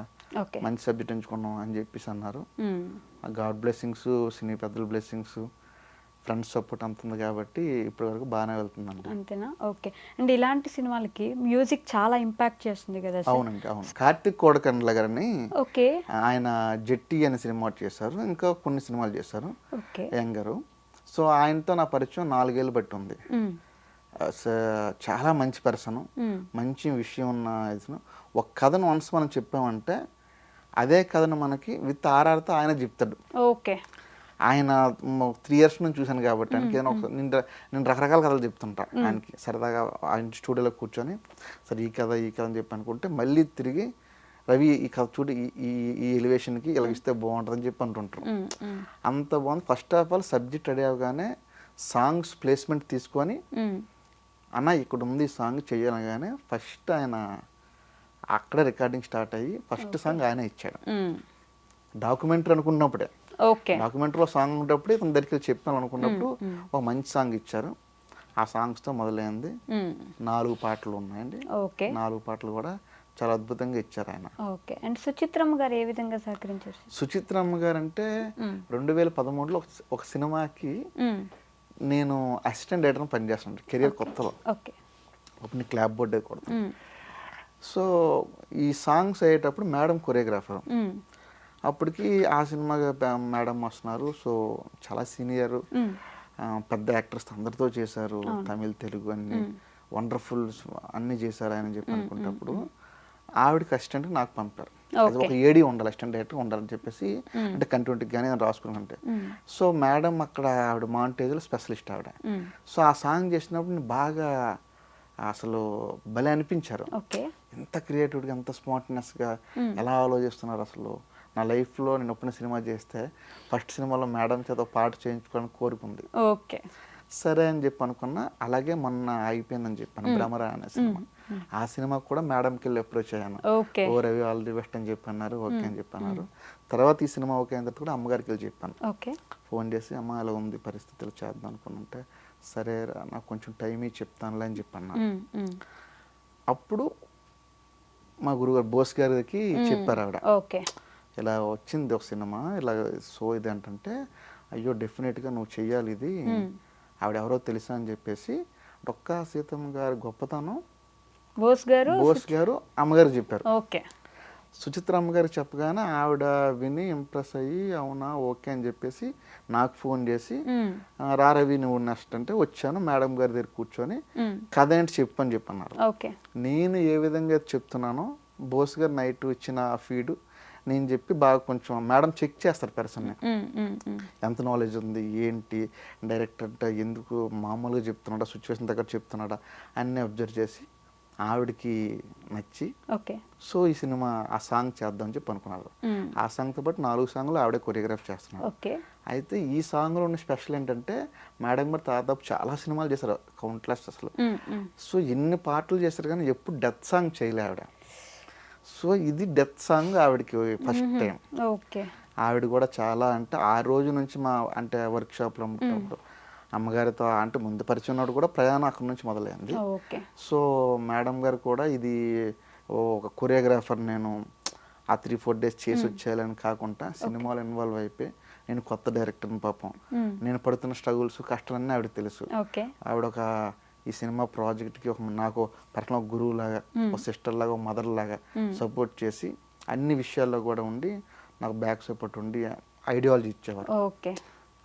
మంచి సబ్జెక్ట్ ఎంచుకున్నాం అని చెప్పేసి అన్నారు. గాడ్ బ్లెస్సింగ్స్, సినీ పెద్దల బ్లెస్సింగ్స్, ఫ్రెండ్స్ సపోర్ట్ అంత ఉంది కాబట్టి ఇప్పటి వరకు బాగానే వెళ్తుందండి. అంతేనా? ఓకే. అండ్ ఇలాంటి సినిమాలకి మ్యూజిక్ చాలా ఇంపాక్ట్ చేస్తుంది కదా? అవునండి, అవును. కార్తిక్ కోడకండ్ల గారిని ఆయన జట్టి అనే సినిమా చేశారు, ఇంకా కొన్ని సినిమాలు చేశారు యంగరు. సో ఆయనతో నా పరిచయం 4 ఏళ్ళు బట్టి ఉంది. చాలా మంచి పర్సన్, మంచి విషయం ఉన్న ఒక కథను వన్స్ మనం చెప్పామంటే అదే కథను మనకి విత్ ఆర్ఆర్తో ఆయన చెప్తాడు. ఆయన 3 years నుంచి చూశాను కాబట్టి ఆయనకి ఏదైనా నేను రకరకాల కథలు చెప్తుంటా ఆయనకి సరదాగా ఆయన స్టూడియోలో కూర్చొని సరే ఈ కథ అని చెప్పి అనుకుంటే మళ్ళీ తిరిగి రవి ఈ కథ చూడు ఈ ఎలివేషన్కి ఇలా ఇస్తే బాగుంటుందని చెప్పి అంటుంటారు. అంత బాగుంది. First of all subject ready అవగానే సాంగ్స్ ప్లేస్మెంట్ తీసుకొని అన్న ఇక్కడ ఉంది ఈ సాంగ్ చేయాలగానే ఫస్ట్ ఆయన అక్కడే రికార్డింగ్ స్టార్ట్ అయ్యి ఫస్ట్ సాంగ్ ఆయన ఇచ్చాడు. డాక్యుమెంటరీ అనుకున్నప్పుడే, డాక్యుమెంటరీలో సాంగ్ ఉన్నప్పుడు ఇతని దగ్గరికి చెప్పాను అనుకున్నప్పుడు ఒక మంచి సాంగ్ ఇచ్చారు. ఆ సాంగ్స్తో మొదలైంది. 4 పాటలు ఉన్నాయండి. 4 పాటలు కూడా చాలా అద్భుతంగా ఇచ్చారు ఆయన. అండ్ సుచిత్రమ్మ గారు ఏ విధంగా సహకరించారు? సుచిత్రమ్మ గారు అంటే 2013లో ఒక సినిమాకి నేను అసిస్టెంట్ డైరెక్టర్ పనిచేస్తాను కెరియర్ కొత్తలో. అప్పుడు నీ క్లాప్ బోర్డ్ కొడతాను. సో ఈ సాంగ్స్ అయ్యేటప్పుడు మేడం కొరియోగ్రాఫర్. అప్పటికి ఆ సినిమా మేడం వస్తున్నారు. సో చాలా సీనియర్ పెద్ద యాక్టర్స్ అందరితో చేశారు, తమిళ్ తెలుగు అన్ని వండర్ఫుల్ అన్నీ చేశారు ఆయన చెప్పి అనుకున్నప్పుడు ఆవిడకి అసిస్టెంట్ నాకు పంపారు. అది ఒక ఏడీ ఉండాలి, అసిస్టెంట్ డైరెక్టర్ ఉండాలని చెప్పేసి, అంటే కంటిన్యూటీ కానీ రాసుకున్నానంటే. సో మేడం అక్కడ ఆవిడ మాంటేజ్లో స్పెషలిస్ట్ ఆవిడ. సో ఆ సాంగ్ చేసినప్పుడు బాగా అసలు భలే అనిపించారు. ఎంత క్రియేటివ్గా ఎంత స్మార్ట్నెస్గా ఎలా ఆలోచిస్తున్నారు. అసలు నా లైఫ్లో నేను ఒప్పిన సినిమా చేస్తే ఫస్ట్ సినిమాలో మేడం చేత పాట చేయించుకోవాలని కోరుకుంది. సరే అని చెప్పి అనుకున్నా. అలాగే మొన్న అయిపోయిందని చెప్పాను భ్రమరా అనే సినిమా. ఆ సినిమాకి కూడా మేడంకి వెళ్ళి అప్రోచ్ అయ్యాను. ఓ రవి ఆల్ ది బెస్ట్ అని చెప్పి అన్నారు. ఓకే అని చెప్పన్నారు. తర్వాత ఈ సినిమా ఓకే అయిన తర్వాత కూడా అమ్మగారికి వెళ్ళి చెప్పాను. ఫోన్ చేసి అమ్మ అలా ఉంది పరిస్థితులు చేద్దాం అనుకుంటే సరే నాకు కొంచెం టైం చెప్తానులే అని చెప్పి అన్నా. అప్పుడు మా గురుగారు బోస్ గారికి చెప్పారు ఆవిడ, ఇలా వచ్చింది ఒక సినిమా ఇలా సో ఇది అంటే అయ్యో డెఫినెట్గా నువ్వు చెయ్యాలి ఇది, ఆవిడ ఎవరో తెలుసా అని చెప్పేసి డొక్కా సీతమ్మ గారి గొప్పతనం బోస్ గారు అమ్మగారు చెప్పారు. సుచిత్రమ్మ గారికి చెప్పగానే ఆవిడ విని ఇంప్రెస్ అయ్యి అవునా ఓకే అని చెప్పేసి నాకు ఫోన్ చేసి రారవి నువ్వు నెక్స్ట్ అంటే వచ్చాను. మేడం గారి దగ్గర కూర్చొని కథ ఏంటి చెప్పు అని చెప్పన్నారు. నేను ఏ విధంగా చెప్తున్నానో బోస్ గారు నైట్ ఇచ్చిన ఫీడ్ నేను చెప్పి బాగా కొంచెం మేడం చెక్ చేస్తారు పర్సన్ని, ఎంత నాలెడ్జ్ ఉంది ఏంటి, డైరెక్టర్ అంటే ఎందుకు మామూలుగా చెప్తున్నాడా సిచ్యువేషన్ దగ్గర చెప్తున్నాడా అన్నీ అబ్జర్వ్ చేసి ఆవిడకి నచ్చి సో ఈ సినిమా ఆ సాంగ్ చేద్దాం అని చెప్పి అనుకున్నారు. ఆ సాంగ్తో పాటు 4 సాంగ్లు ఆవిడే కొరియోగ్రాఫ్ చేస్తున్నారు. అయితే ఈ సాంగ్లో ఉన్న స్పెషల్ ఏంటంటే మేడం గారు దాదాపు చాలా సినిమాలు చేశారు, కౌంట్లెస్ అసలు. సో ఎన్ని పాటలు చేశారు కానీ ఎప్పుడు డెత్ సాంగ్ చేయలే ఆవిడ. సో ఇది డెత్ సాంగ్ ఆవిడకి ఫస్ట్ టైం. ఆవిడ కూడా చాలా అంటే ఆ రోజు నుంచి మా అంటే వర్క్షాప్లో ఉన్నప్పుడు అమ్మగారితో అంటే ముందు పరిచయం ఉన్నప్పుడు కూడా ప్రయాణం అక్కడి నుంచి మొదలైంది. సో మేడం గారు కూడా ఇది ఒక కొరియోగ్రాఫర్ నేను ఆ 3-4 డేస్ చేసి వచ్చేయాలని కాకుండా సినిమాలో ఇన్వాల్వ్ అయిపోయి నేను కొత్త డైరెక్టర్ని పాపం నేను పడుతున్న స్ట్రగుల్స్ కష్టాలన్నీ ఆవిడకి తెలుసు. ఆవిడ ఒక ఈ సినిమా ప్రాజెక్ట్కి ఒక నాకు పర్సనల్ గురువు లాగా, ఒక సిస్టర్ లాగా, ఒక మదర్ లాగా సపోర్ట్ చేసి అన్ని విషయాల్లో కూడా ఉండి నాకు బ్యాక్ సపోర్ట్ ఉండి ఐడియాలజీ ఇచ్చేవారు.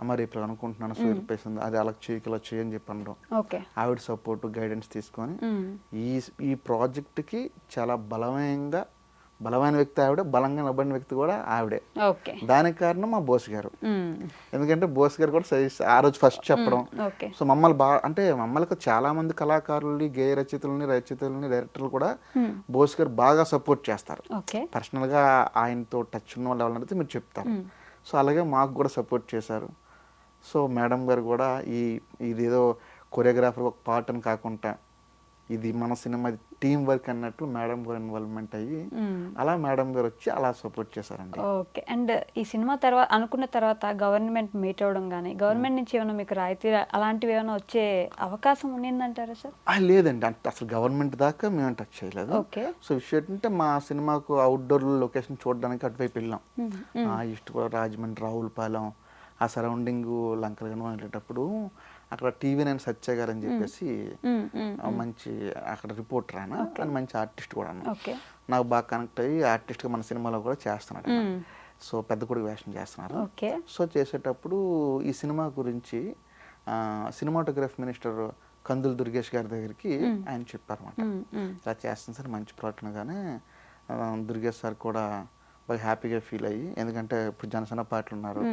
మరి ఇప్పుడు అనుకుంటున్నాను సూర్యపేసింది అది అలా చేయకి ఇలా చేయని చెప్పి అనడం, ఆవిడ సపోర్ట్ గైడెన్స్ తీసుకొని ఈ ప్రాజెక్ట్కి చాలా బలమైన వ్యక్తి ఆవిడ, బలంగా నిలబడిన వ్యక్తి కూడా ఆవిడే. దానికి కారణం మా బోస్ గారు. ఎందుకంటే బోస్ గారు కూడా ఆ రోజు ఫస్ట్ చెప్పడం. సో మమ్మల్ని అంటే మమ్మల్ని చాలా మంది కళాకారుల్ని, గేయ రచయితలని, డైరెక్టర్లు కూడా బోస్ గారు బాగా సపోర్ట్ చేస్తారు. పర్సనల్గా ఆయనతో టచ్ ఉన్న వాళ్ళు ఎవరైనా మీరు చెప్తారు. సో అలాగే మాకు కూడా సపోర్ట్ చేశారు. సో మేడం గారు కూడా ఇదేదో కొరియోగ్రాఫర్ ఒక పార్ట్ అని కాకుండా ఇది మన సినిమా టీం వర్క్ అన్నట్టు మేడం గారు ఇన్వాల్వ్మెంట్ అయ్యి అలా మేడం గారు వచ్చి అలా సపోర్ట్ చేశారండి. ఓకే. అండ్ ఈ సినిమా తర్వాత అనుకున్న తర్వాత గవర్నమెంట్ మీట్ అవ్వడం కానీ గవర్నమెంట్ నుంచి ఏమైనా మీకు రాయితీ అలాంటివి ఏమైనా వచ్చే అవకాశం ఉండిందంటారా సార్? లేదండి, అంటే అసలు గవర్నమెంట్ దాకా మేము టచ్ చేయలేదు. సో విషయం ఏంటంటే మా సినిమాకు అవుట్డోర్ లొకేషన్ చూడడానికి అటువైపు వెళ్ళాం. ఈస్ట్ రాజమండ్రి, రావులపాలెం ఆ సరౌండింగ్ లంకలుగా వెళ్ళేటప్పుడు అక్కడ TV9 సత్య గారు అని చెప్పేసి మంచి అక్కడ రిపోర్టర్ ఆయన, కానీ మంచి ఆర్టిస్ట్ కూడా అన్న, నాకు బాగా కనెక్ట్ అయ్యి ఆర్టిస్ట్గా మన సినిమాలో కూడా చేస్తున్నాడు. సో పెద్ద కొడుకు వేషం చేస్తున్నారు. సో చేసేటప్పుడు ఈ సినిమా గురించి సినిమాటోగ్రఫీ మినిస్టర్ కందులు దుర్గేష్ గారి దగ్గరికి ఆయన చెప్పారన్నమాట, ఇలా చేస్తాను సార్ మంచి ప్రోడక్ట్. కానీ దుర్గేష్ సార్ కూడా బాగా హ్యాపీగా ఫీల్ అయ్యి, ఎందుకంటే ఇప్పుడు జనసేన పార్టీలు ఉన్నారు,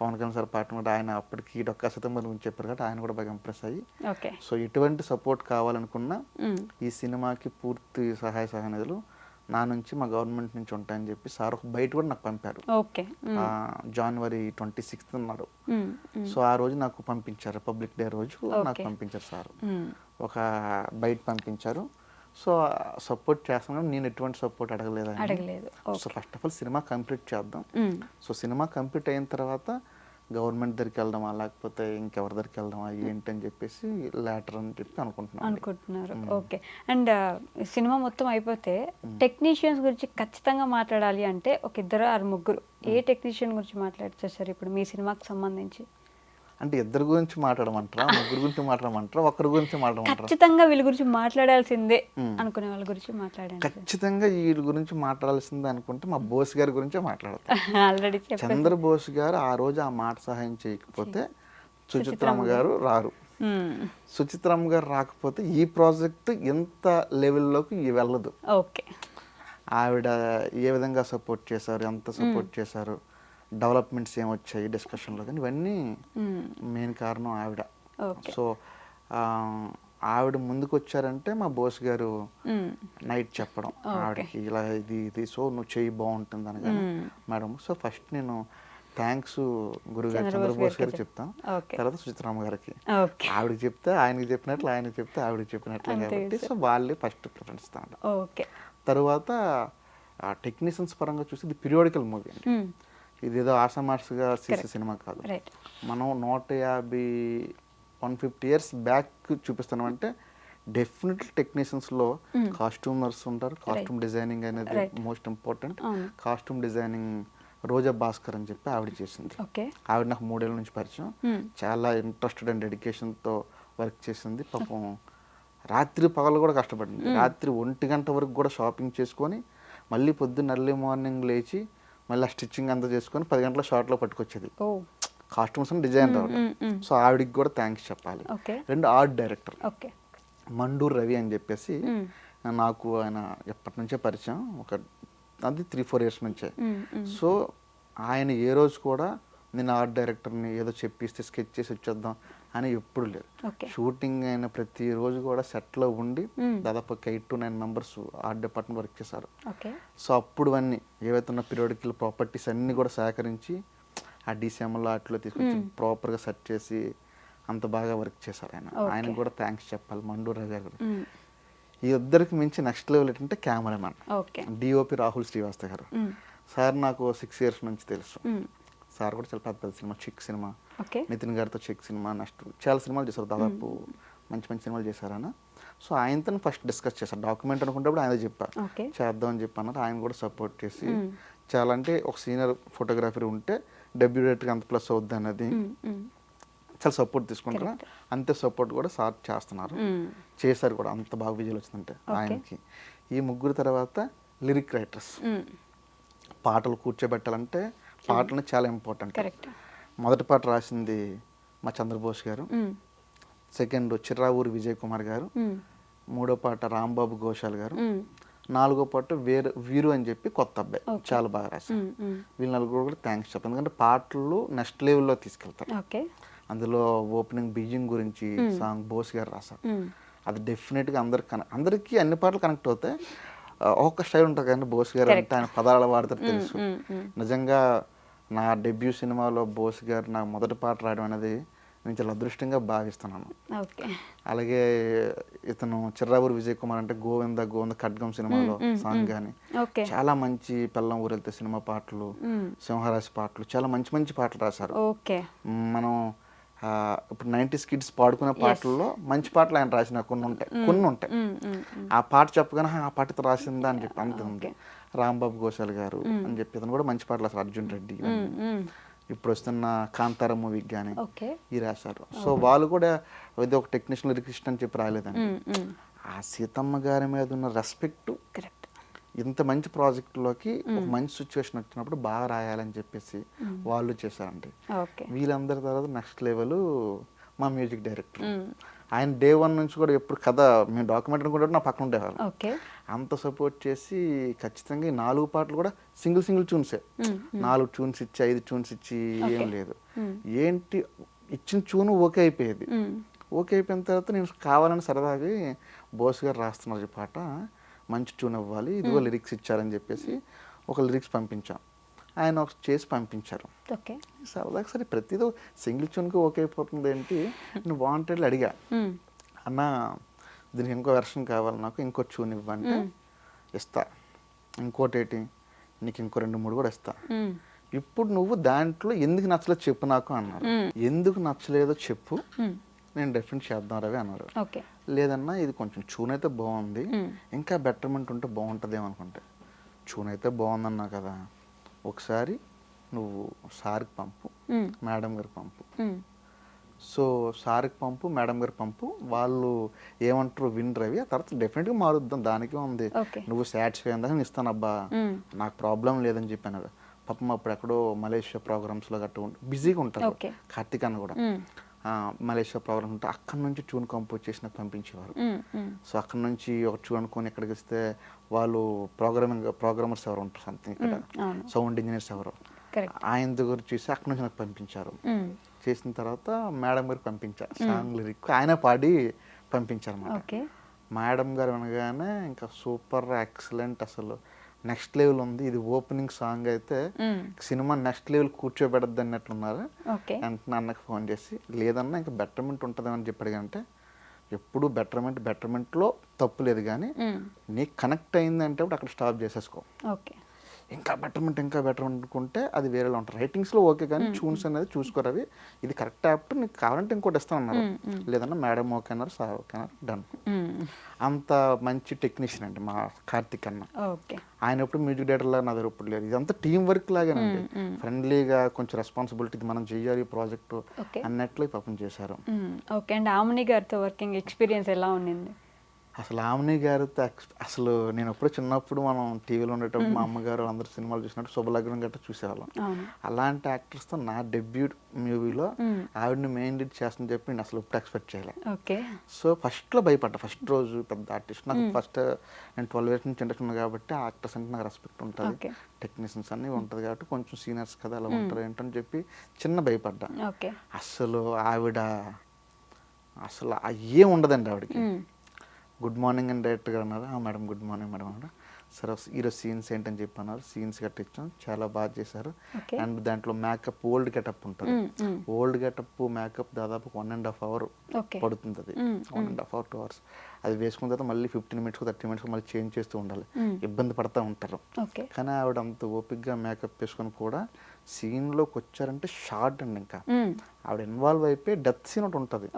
పవన్ కళ్యాణ్ సార్ పార్టీ కూడా ఆయన అప్పటికి డొక్కా సీతమ్మ గురించి చెప్పారు కాబట్టి ఆయన కూడా బాగా ఇంప్రెస్ అయ్యి సో ఎటువంటి సపోర్ట్ కావాలనుకున్నా ఈ సినిమాకి పూర్తి సహాయ సహనిధులు నా నుంచి మా గవర్నమెంట్ నుంచి ఉంటాయని చెప్పి సార్ ఒక బయట కూడా నాకు పంపారు. January 26th అన్నారు. సో ఆ రోజు నాకు పంపించారు, రిపబ్లిక్ డే రోజు నాకు పంపించారు సార్, ఒక బయట పంపించారు. సో సపోర్ట్ చేస్తాను, నేను ఎటువంటి సపోర్ట్ అడగలేదు. So first of all cinema complete చేద్దాం. సో సినిమా కంప్లీట్ అయిన తర్వాత గవర్నమెంట్ దగ్గరికి వెళ్దామా లేకపోతే ఇంకెవరి దగ్గరికి వెళ్దామా ఏంటని చెప్పేసి లేటర్ అని చెప్పి అనుకుంటున్నారు. ఓకే. అండ్ సినిమా మొత్తం అయిపోతే టెక్నీషియన్స్ గురించి ఖచ్చితంగా మాట్లాడాలి అంటే ఒక 2-3 ఏ టెక్నీషియన్ గురించి మాట్లాడతారు సార్ ఇప్పుడు మీ సినిమాకి సంబంధించి? అంటే ఇద్దరు గురించి మాట్లాడమంటారా, ముగ్గురు గురించి మాట్లాడమంటారా, ఒకరి గురించి మాట్లాడమంటారా? ఖచ్చితంగా వీళ్ళ గురించి మాట్లాడాల్సిందే అనుకునే వాళ్ళ గురించి మాట్లాడాలి. ఖచ్చితంగా వీళ్ళ గురించి మాట్లాడాల్సిందే అనుకుంటే మా బోస్ గారి గురించే మాట్లాడతాం. ఆల్రెడీ చంద్రబోస్ గారు ఆ రోజు ఆ మాట సహాయం చేయకపోతే సుచిత్రమ్మ గారు రారు. సుచిత్రమ్మ గారు రాకపోతే ఈ ప్రాజెక్ట్ ఎంత లెవెల్లోకి వెళ్ళదు. ఆవిడ ఏ విధంగా సపోర్ట్ చేశారు, ఎంత సపోర్ట్ చేశారు, డెవలప్మెంట్స్ ఏమొచ్చాయి డిస్కషన్లో, కానీ ఇవన్నీ మెయిన్ కారణం ఆవిడ. సో ఆవిడ ముందుకు వచ్చారంటే మా బోస్ గారు నైట్ చెప్పడం ఆవిడకి ఇలా ఇది సో నువ్వు చెయ్యి బాగుంటుంది అని కానీ మేడం. సో ఫస్ట్ నేను థ్యాంక్స్ గురుగారు చంద్రబోస్ గారికి చెప్తాం, తర్వాత సుచిత్రమ్మ గారికి. ఆవిడకి చెప్తే ఆయనకి చెప్పినట్లు, ఆయనకి చెప్తే ఆవిడకి చెప్పినట్లే కాబట్టి సో వాళ్ళే ఫస్ట్ ప్రిఫరెన్స్ ఇస్తాను. తర్వాత టెక్నీషియన్స్ పరంగా చూసి ఇది పీరియాడికల్ మూవీ అండి, ఇదేదో ఆషామాషిగా చేసే సినిమా కాదు. మనం 150 years బ్యాక్ చూపిస్తున్నాం అంటే డెఫినెట్లీ టెక్నీషియన్స్లో కాస్ట్యూమర్స్ ఉంటారు. కాస్ట్యూమ్ డిజైనింగ్ అనేది మోస్ట్ ఇంపార్టెంట్. కాస్ట్యూమ్ డిజైనింగ్ రోజా భాస్కర్ అని చెప్పి ఆవిడ చేసింది. ఆవిడ నాకు 3 ఏళ్ళ నుంచి పరిచయం, చాలా ఇంట్రెస్టెడ్ అండ్ డెడికేషన్తో వర్క్ చేసింది. పాపం రాత్రి పగలు కూడా కష్టపడింది. రాత్రి 1 గంట వరకు కూడా షాపింగ్ చేసుకొని మళ్ళీ పొద్దున్న ఎర్లీ మార్నింగ్ లేచి మళ్ళీ ఆ స్టిచ్చింగ్ అంతా చేసుకొని 10 గంటల షార్ట్లో పట్టుకొచ్చేది. ఓ కాస్ట్యూమ్స్ అండ్ డిజైన్ రావడం. సో ఆవిడికి కూడా థ్యాంక్స్ చెప్పాలి. Okay. 2 art director okay. Mandur Ravi అని చెప్పేసి, నాకు ఆయన ఎప్పటి నుంచే పరిచయం, అది 3-4 ఇయర్స్ నుంచే. సో ఆయన ఏ రోజు కూడా నేను ఆర్ట్ డైరెక్టర్ని ఏదో చెప్పిస్తే స్కెచ్ చేసి వచ్చేద్దాం అని ఎప్పుడు లేదు. షూటింగ్ అయిన ప్రతి రోజు కూడా సెట్లో ఉండి దాదాపు 8 to 9 members art department work చేశారు. సో అప్పుడు అన్నీ ఏవైతే ఉన్న పీరియాడికల్ ప్రాపర్టీస్ అన్నీ కూడా సేకరించి ఆ డిసిఎంలో వాటిలో తీసుకొచ్చి ప్రాపర్గా సెట్ చేసి అంత బాగా వర్క్ చేశారు ఆయన. ఆయనకు కూడా థ్యాంక్స్ చెప్పాలి, మండూర్ రవి గారు. ఈ ఇద్దరికి మించి నెక్స్ట్ లెవెల్ ఏంటంటే కెమెరామెన్ డిఓపి రాహుల్ శ్రీవాస్తవ్ గారు. సార్ నాకు 6 years నుంచి తెలుసు. సార్ కూడా చాలా పెద్ద సినిమా, చిక్ సినిమా, నితిన్ గారితో చిక్ సినిమా, నెక్స్ట్ చాలా సినిమాలు చేశారు, దాదాపు మంచి మంచి సినిమాలు చేశారు ఆయన. సో ఆయనతో ఫస్ట్ డిస్కస్ చేశారు, డాక్యుమెంట్ అనుకుంటే ఆయన చెప్పారు చేద్దాం అని చెప్పి అన్నారు. ఆయన కూడా సపోర్ట్ చేసి చాలా, అంటే ఒక సీనియర్ ఫోటోగ్రఫీ ఉంటే డెబ్యూ డైరెక్టర్కి అంత ప్లస్ అవుద్ది అనేది చాలా సపోర్ట్ తీసుకుంటారు. అంతే సపోర్ట్ కూడా సార్ చేస్తున్నారు, చేశారు కూడా. అంత బాగా విజయాలు వచ్చిందంటే ఆయనకి. ఈ ముగ్గురు తర్వాత లిరిక్ రైటర్స్. పాటలు కూర్చోబెట్టాలంటే పాటలు చాలా ఇంపార్టెంట్. మొదటి పాట రాసింది మా చంద్రబోస్ గారు, సెకండ్ చిర్రావూరి విజయ్ కుమార్ గారు, మూడో పాట రాంబాబు ఘోషాల్ గారు, నాలుగో పాట వీరు అని చెప్పి కొత్త అబ్బాయి చాలా బాగా రాశారు. వీళ్ళ నలుగురు కూడా థ్యాంక్స్ చెప్పారు, ఎందుకంటే పాటలు నెక్స్ట్ లెవెల్లో తీసుకెళ్తారు. అందులో ఓపెనింగ్ బీజింగ్ గురించి సాంగ్ బోస్ గారు రాశారు. అది డెఫినెట్గా అందరికీ అన్ని పాటలు కనెక్ట్ అవుతాయి. ఒక్కొక్క స్టైల్ ఉంటుంది కానీ బోస్ గారు అంటే ఆయన పదాలు వాడతారు తెలుసు. నిజంగా నా డెబ్యూ సినిమాలో బోస్ గారు నాకు మొదటి పాట రాయడం అనేది నేను చాలా అదృష్టంగా భావిస్తున్నాను. అలాగే ఇతను చిర్రావూరి విజయ్ కుమార్ అంటే గోవింద గోవింద ఖడ్గం సినిమాలో సాంగ్ కానీ చాలా మంచి, పెళ్ళం ఊరెళ్తే సినిమా పాటలు, సింహరాశి పాటలు, చాలా మంచి మంచి పాటలు రాశారు. మనం ఇప్పుడు 90s కిడ్స్ పాడుకునే పాటల్లో మంచి పాటలు ఆయన రాసిన కొన్ని ఉంటాయి. ఆ పాట చెప్పగానే ఆ పాటతో రాసిందా అని చెప్పి అంత ఉంది. రాంబాబు ఘోషాల్ గారు అని చెప్పి అతను కూడా మంచి పాటలు రాశారు. అర్జున్ రెడ్డి, ఇప్పుడు వస్తున్న కాంతార మూవీకి కానీ ఈ రాశారు. సో వాళ్ళు కూడా ఇది ఒక టెక్నీషియన్ లిరికిస్ట్ అని చెప్పి రాలేదండి. ఆ సీతమ్మ గారి మీద ఉన్న రెస్పెక్ట్, ఇంత మంచి ప్రాజెక్టులోకి ఒక మంచి సిచ్యువేషన్ వచ్చినప్పుడు బాగా రాయాలని చెప్పేసి వాళ్ళు చేశారండి. వీళ్ళందరి తర్వాత నెక్స్ట్ లెవెల్ మా మ్యూజిక్ డైరెక్టర్. ఆయన డే 1 నుంచి కూడా ఎప్పుడు కథ మేము డాక్యుమెంట్ అనుకుంటే నా పక్కన ఉండేవారు. అంత సపోర్ట్ చేసి ఖచ్చితంగా ఈ 4 పాటలు కూడా సింగిల్ ట్యూన్సే. 4 ట్యూన్స్ ఇచ్చి 5 ట్యూన్స్ ఇచ్చి ఏం లేదు. ఏంటి ఇచ్చిన ట్యూన్ ఓకే అయిపోయేది. ఓకే అయిపోయిన తర్వాత నేను కావాలని సరదాగా బోస్ గారు రాస్తున్నారు ఈ పాట, మంచి ట్యూన్ అవ్వాలి, ఇదిగో లిరిక్స్ ఇచ్చారని చెప్పేసి ఒక లిరిక్స్ పంపించాం. ఆయన ఒక చేసి పంపించారు. సరదాగా సరే ప్రతిదో సింగిల్ ట్యూన్కి ఓకే అయిపోతుంది ఏంటి, నేను వాంటెడ్లు అడిగా, అన్న దీనికి ఇంకో వెర్షన్ కావాలి, నాకు ఇంకో ట్యూన్ ఇవ్వంటే ఇస్తా, ఇంకోటి ఏంటి నీకు ఇంకో 2-3 కూడా ఇస్తా, ఇప్పుడు నువ్వు దాంట్లో ఎందుకు నచ్చలేదు చెప్పు నాకు అన్నారు. ఎందుకు నచ్చలేదో చెప్పు, నేను డెఫినెట్ చేద్దాం రవి అన్నారు. లేదన్నా ఇది కొంచెం ట్యూన్ అయితే బాగుంది, ఇంకా బెటర్మెంట్ ఉంటే బాగుంటుందేమో అనుకుంటే, ట్యూన్ అయితే బాగుందన్నా కదా, ఒకసారి నువ్వు సార్కి పంపు, మేడం గారికి పంపు. సో సార్కి పంపు, మేడం గారికి పంపు, వాళ్ళు ఏమంటారు విన్ రవి, ఆ తర్వాత డెఫినెట్గా మారుద్దాం, దానికే ఉంది, నువ్వు సాటిస్ఫై అయిందా నేను ఇస్తాను అబ్బా, నాకు ప్రాబ్లం లేదని చెప్పాను. పాపం అప్పుడు ఎక్కడో మలేషియా ప్రోగ్రామ్స్లో గట్టు బిజీగా ఉంటారు, కార్తీక్ అన్న కూడా మలేషియా ప్రోగ్రామ్ ఉంటే అక్కడ నుంచి ట్యూన్ కంపోజ్ చేసి నాకు పంపించేవారు. సో అక్కడ నుంచి ఒక ట్యూన్ అనుకొని ఇక్కడికి ఇస్తే వాళ్ళు ప్రోగ్రామర్స్ ఎవరు ఉంటారు సంథింగ్, ఇక్కడ సౌండ్ ఇంజనీర్స్ ఎవరు, ఆయన దగ్గర చూసి అక్కడ నుంచి నాకు పంపించారు. చేసిన తర్వాత మేడం గారికి పంపించారు సాంగ్ లిరిక్, ఆయన పాడి పంపించారు అన్నమాట. మేడం గారు అనగానే ఇంకా సూపర్ ఎక్సలెంట్, అసలు నెక్స్ట్ లెవెల్ ఉంది, ఇది ఓపెనింగ్ సాంగ్ అయితే సినిమా నెక్స్ట్ లెవెల్ కూర్చోబెడద్దు అన్నట్లున్నారు. వెంటనే అన్నకు ఫోన్ చేసి లేదన్నా ఇంకా బెటర్మెంట్ ఉంటుందని చెప్పాడు. అంటే ఎప్పుడు బెటర్మెంట్లో తప్పు లేదు, కానీ నీకు కనెక్ట్ అయిందంటే అక్కడ స్టాప్ చేసేసుకో, ఇంకా బెటర్మెంట్ అనుకుంటే అది వేరేలా ఉంటుంది. రైటింగ్స్లో ఓకే కానీ ట్యూన్స్ అనేది చూసుకోరు, అవి ఇది కరెక్ట్ యాప్ట్ నీకు కావాలంటే ఇంకోటి ఇస్తాను అన్నారు. లేదన్నా మేడం ఓకే అన్నారు, సార్ ఓకే అన్నారు, డన్. అంత మంచి టెక్నీషియన్ అండి మా కార్తిక్ అన్న. ఆయన ఎప్పుడు మ్యూజిక్ డైరెక్టర్ లాగా నా దగ్గర ఇప్పుడు లేదు, ఇదంతా టీం వర్క్ లాగానండి, ఫ్రెండ్లీగా కొంచెం రెస్పాన్సిబిలిటీ మనం చేయాలి ప్రాజెక్టు అన్నట్లు పాపం చేశారు. ఓకే అండి, ఆమని గారితో వర్కింగ్ ఎక్స్పీరియన్స్ ఎలా ఉండింది? అసలు ఆమెని గారితో అసలు నేను ఎప్పుడు చిన్నప్పుడు మనం టీవీలో ఉండేటప్పుడు మా అమ్మగారు అందరు సినిమాలు చూసినట్టు శుభలగ్నం గట్రా చూసేవాళ్ళం. అలాంటి యాక్టర్స్తో నా డెబ్యూట్ మూవీలో ఆవిడని మెయిన్ లీడ్ చేస్తుందని చెప్పి నేను అసలు ఇప్పుడు ఎక్స్పెక్ట్ చేయలేదు. సో ఫస్ట్లో భయపడ్డా. ఫస్ట్ రోజు పెద్ద ఆర్టిస్ట్ నాకు ఫస్ట్ నేను 12 years నుంచి ఇండస్ట్రీ ఉంది కాబట్టి ఆ యాక్టర్స్ అంటే నాకు రెస్పెక్ట్ ఉంటుంది, టెక్నీషియన్స్ అన్నీ ఉంటుంది కాబట్టి కొంచెం సీనియర్స్ కదా అలా ఉంటారు ఏంటని చెప్పి చిన్న భయపడ్డా. అసలు ఆవిడ అసలు ఏం ఉండదండి ఆవిడకి. గుడ్ మార్నింగ్ అని డైరెక్ట్గా అన్నారు. మేడం గుడ్ మార్నింగ్ మేడం అన్నారు. సరే ఈరోజు సీన్స్ ఏంటని చెప్పి అన్నారు. సీన్స్ కట్టించాం, చాలా బాగా చేశారు. అండ్ దాంట్లో మేకప్ ఓల్డ్ గెటప్ ఉంటుంది. ఓల్డ్ గెటప్ మేకప్ దాదాపు 1.5 hours పడుతుంది. అది 1.5 hours 2 hours అది వేసుకున్న తర్వాత మళ్ళీ 15 minutes 30 minutes మళ్ళీ చేంజ్ చేస్తూ ఉండాలి. ఇబ్బంది పడతా ఉంటారు. కానీ ఆవిడ అంత ఓపిక్గా మేకప్ వేసుకొని కూడా సీన్లోకి వచ్చారంటే షార్ట్ అండి. ఇంకా ఆవిడ ఇన్వాల్వ్ అయిపోయి డెత్ సీన్ ఒకటి ఉంటుంది.